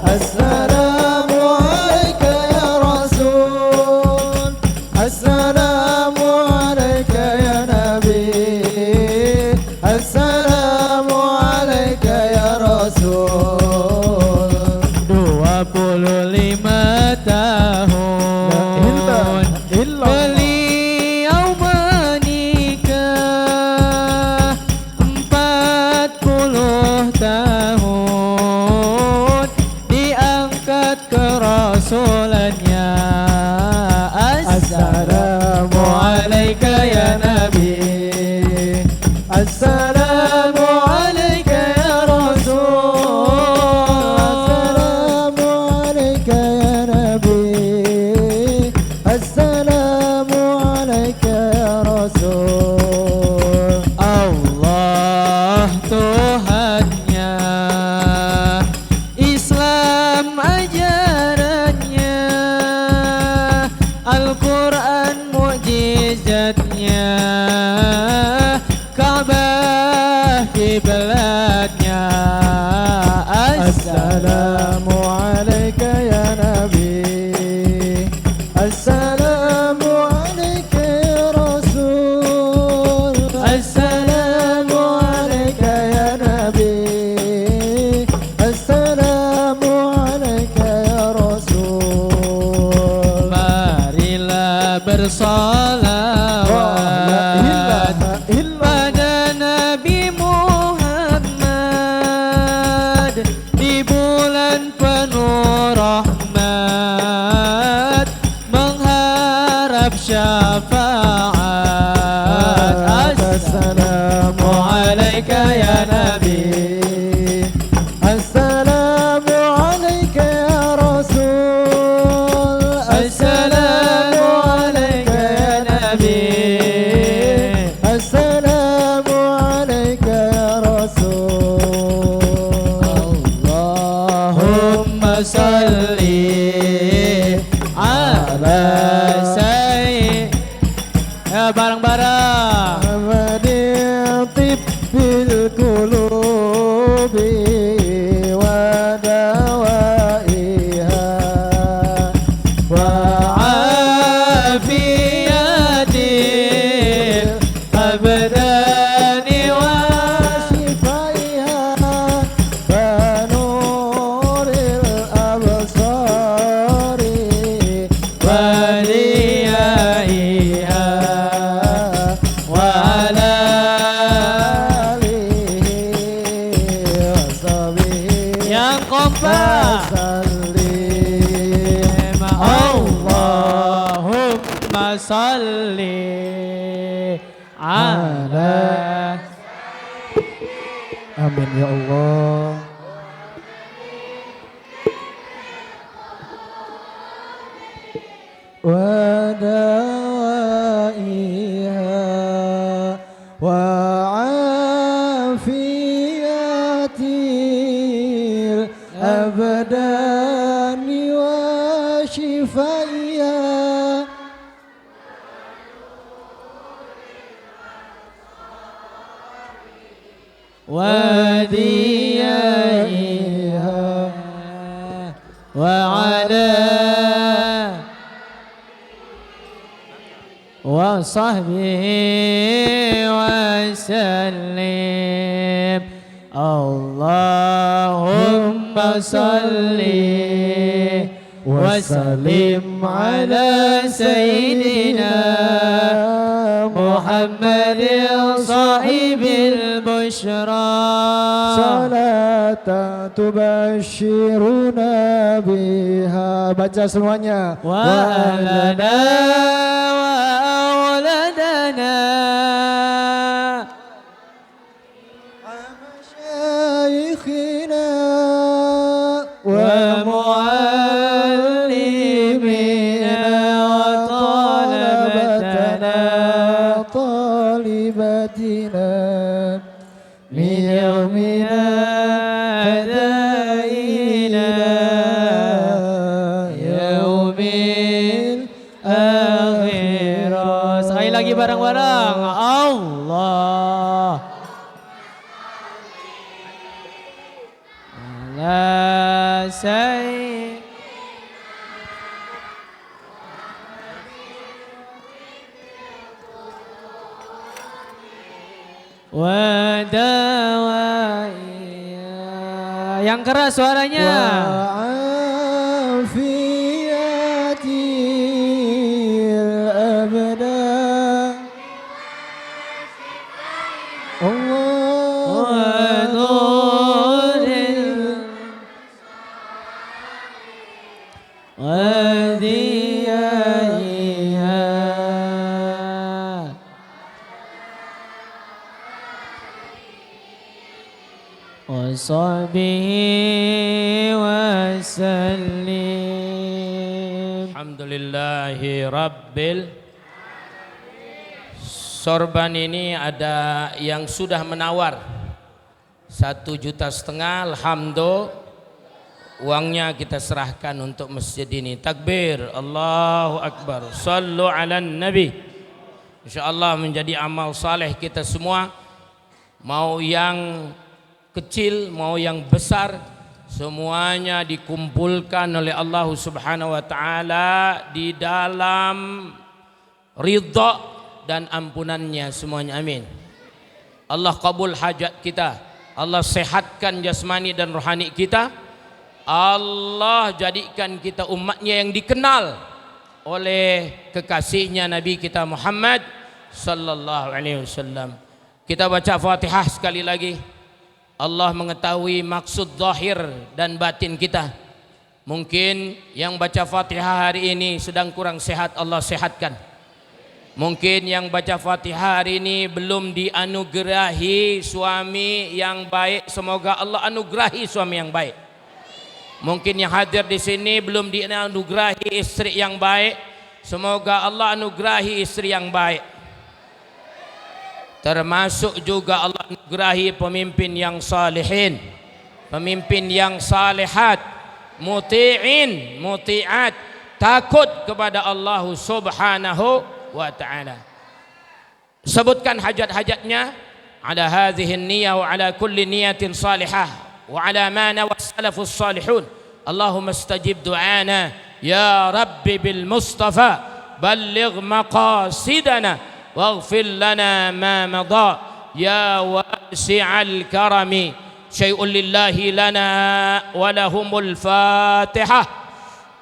Assalamu alayka ya Rasul, Assalamu alayka ya Nabi, Assalamu alayka ya Rasul. 25 tahun beliau menikah, 40 tahun diangkat ke rasulannya. Assalamu alayka ya Nabi, Assalamu alayka ya Rasul, Assalamu alayka ya Nabi, Assalamu alayka ya Rasul. Allah Tuhannya, Islam ajarannya, Al-Quran mukjizatnya, Ka'bah kiblatnya. Assalamu alayka ya Nabi, Assalamu alayka ya Rasul, Assalamu alayka ya Nabi, Assalamu alayka ya Rasul. Marilah bersalawat pada Nabi Muhammad di bulan penuh rahmat, mengharap syafaat. Assalamu alayka ya Nabi, Assalamu alayka ya Rasul, Assalamu alayka ya Nabi, Assalamu alayka ya Rasul. Allahumma salli ala sayyid. Ya bareng-bareng. طب القلوب ودوائها وعافية الأبدان وشفائها فنور الأبصار وليائها وعلى yang kompak. Allahumma salli ala. Amin ya Allah. ودوائها وعافية الأبدان وشفائها وديائها وعلى وصحبه وسلم. اللهم صل وسلم على سيدنا محمد صاحب البشرى صلاة تبشرنا بها. Baca semuanya. وأهلنا وأولادنا ومشايخنا ومعلمينا طالبتنا من يومنا هذا إلى يوم الآخرة. Sekali lagi bareng-bareng. Allah ala sayyid wadawaiya. Yang keras suaranya. وعافية الأبدان ونور وديائها وصحبه وسلم. Alhamdulillahi Rabbil. Sorban ini ada yang sudah menawar 1,5 juta. Alhamdulillah, uangnya kita serahkan untuk masjid ini. Takbir, Allahu Akbar, sallu ala nabi. InsyaAllah menjadi amal saleh kita semua, mau yang kecil mau yang besar, semuanya dikumpulkan oleh Allah Subhanahu wa taala di dalam ridha dan ampunannya semuanya, amin. Allah kabul hajat kita, Allah sehatkan jasmani dan rohani kita, Allah jadikan kita umatnya yang dikenal oleh kekasihnya Nabi kita Muhammad sallallahu alaihi wasallam. Kita baca Fatihah sekali lagi. Allah mengetahui maksud zahir dan batin kita. Mungkin yang baca Fatihah hari ini sedang kurang sehat, Allah sehatkan. Mungkin yang baca Fatihah hari ini belum dianugerahi suami yang baik, semoga Allah anugerahi suami yang baik. Mungkin yang hadir di sini belum dianugerahi istri yang baik, semoga Allah anugerahi istri yang baik. Termasuk juga Allah anugerahi pemimpin yang salihin, pemimpin yang salihat, muti'in, muti'at, takut kepada Allah Subhanahu wa ta'ala. Sebutkan hajat-hajatnya ala hadhihi niyyah wa ala kulli niyatin salihah wa ala ma nawa salafus salihun. Allahumma istajib du'ana ya Rabbi bil Mustafa balligh maqasidana waghfir lana ma madha ya wasi'al karami syai'un lillahi lana wa lahumul fatihah.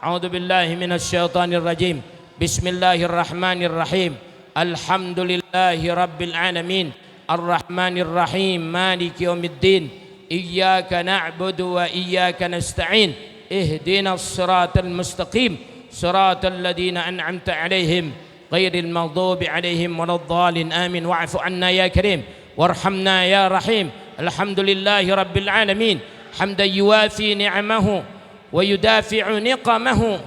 A'udzu billahi minasy syaithanir rajim. Bismillahirrahmanirrahim. Alhamdulillahi rabbil alamin. Arrahmanir rahim. Maliki yaumiddin. Iyyaka na'budu wa iyyaka nasta'in. Ihdinas siratal mustaqim. Siratal ladzina an'amta 'alaihim ghairil maghdubi 'alaihim waladdallin. Amin. Wa'fu 'anna ya karim warhamna ya rahim. Alhamdulillahi rabbil alamin. Hamdan yuwafi ni'amahu wa yudafi'u niqamahu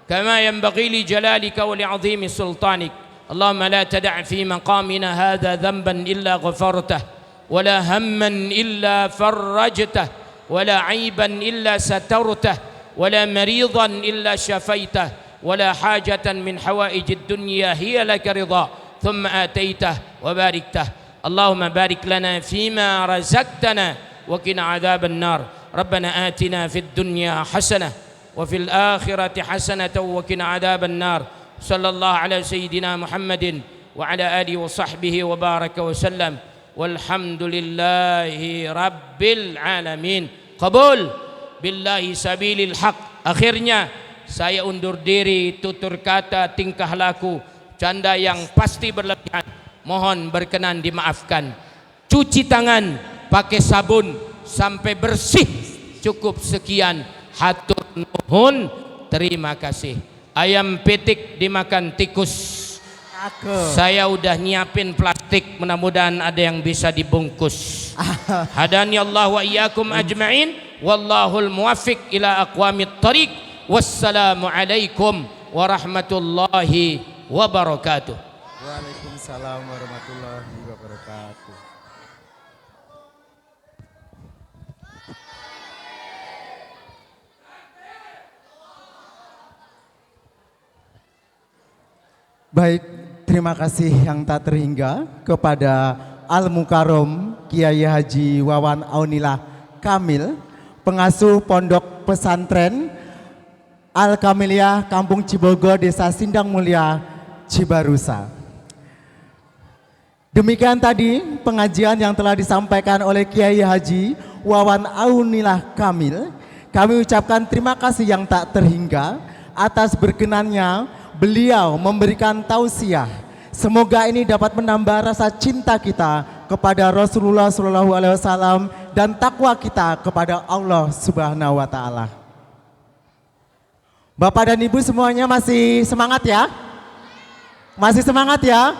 kama yanbaghi li jalalika wa li'azimi sultanik. Allahumma la tada' fi maqamina hadha dhanban illa ghafartah wa la hamman illa farrajtah wa la 'aiban illa satartah wa la maridan illa shafaitah wa la hajatan min hawaijid dunya hiya laka ridha thumma ataitah wa bariktah. Allahumma barik lana fima razaqtana wa qina 'adzaban nar. Rabbana atina fid dunya hasanah wa fil akhirati hasanah wa qina 'adzaban nar. Sallallahu ala sayyidina Muhammadin wa ala alihi wa sahbihi wa baraka wa sallam. Walhamdulillahi rabbil alamin. Qabul billahi sabilil haq. Akhirnya saya undur diri, tutur kata, tingkah laku, canda yang pasti berlebihan mohon berkenan dimaafkan. Cuci tangan pakai sabun sampai bersih. Cukup sekian. Hatur nuhun. Terima kasih. Ayam petik dimakan tikus. Saya udah nyiapin plastik, mudah-mudahan ada yang bisa dibungkus. Hadani Allah wa iyyakum ajma'in. Wallahul muwaffiq ila aqwamit thariq. Wassalamu alaikum warahmatullahi wabarakatuh. Waalaikumsalam warahmatullahi wabarakatuh. Baik, terima kasih yang tak terhingga kepada Al-Mukarrom Kiai Haji Wawan Aunilah Kamil, pengasuh Pondok Pesantren Al-Kamiliyah Kampung Cibogo, Desa Sindang Mulia, Cibarusa. Demikian tadi pengajian yang telah disampaikan oleh Kiai Haji Wawan Aunilah Kamil. Kami ucapkan terima kasih yang tak terhingga atas berkenannya beliau memberikan tausiah. Semoga ini dapat menambah rasa cinta kita kepada Rasulullah SAW dan takwa kita kepada Allah Subhanahu wa Ta'ala. Bapak dan Ibu semuanya masih semangat ya? Masih semangat ya?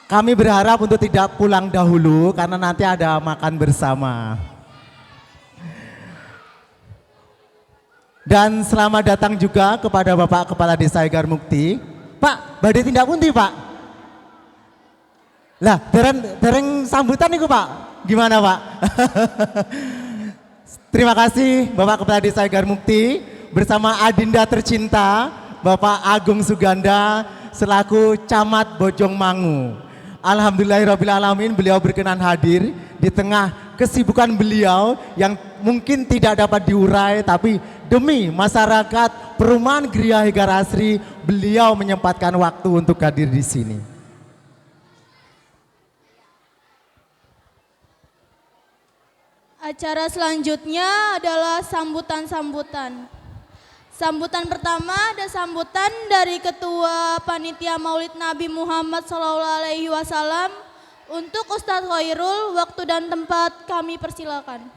Kami berharap untuk tidak pulang dahulu karena nanti ada makan bersama. Dan selamat datang juga kepada Bapak Kepala Desa Egar Mukti. Pak, badai tindak pundi Pak? Lah, dereng sambutan nih Pak. Gimana Pak? Terima kasih Bapak Kepala Desa Egar Mukti bersama adinda tercinta Bapak Agung Suganda selaku Camat Bojongmangu. Alhamdulillahirrabbilalamin, beliau berkenan hadir di tengah kesibukan beliau yang mungkin tidak dapat diurai, tapi demi masyarakat perumahan Gria Hegar Asri, beliau menyempatkan waktu untuk hadir di sini. Acara selanjutnya adalah sambutan-sambutan. Sambutan pertama ada sambutan dari Ketua Panitia Maulid Nabi Muhammad SAW untuk Ustadz Khairul. Waktu dan tempat kami persilakan.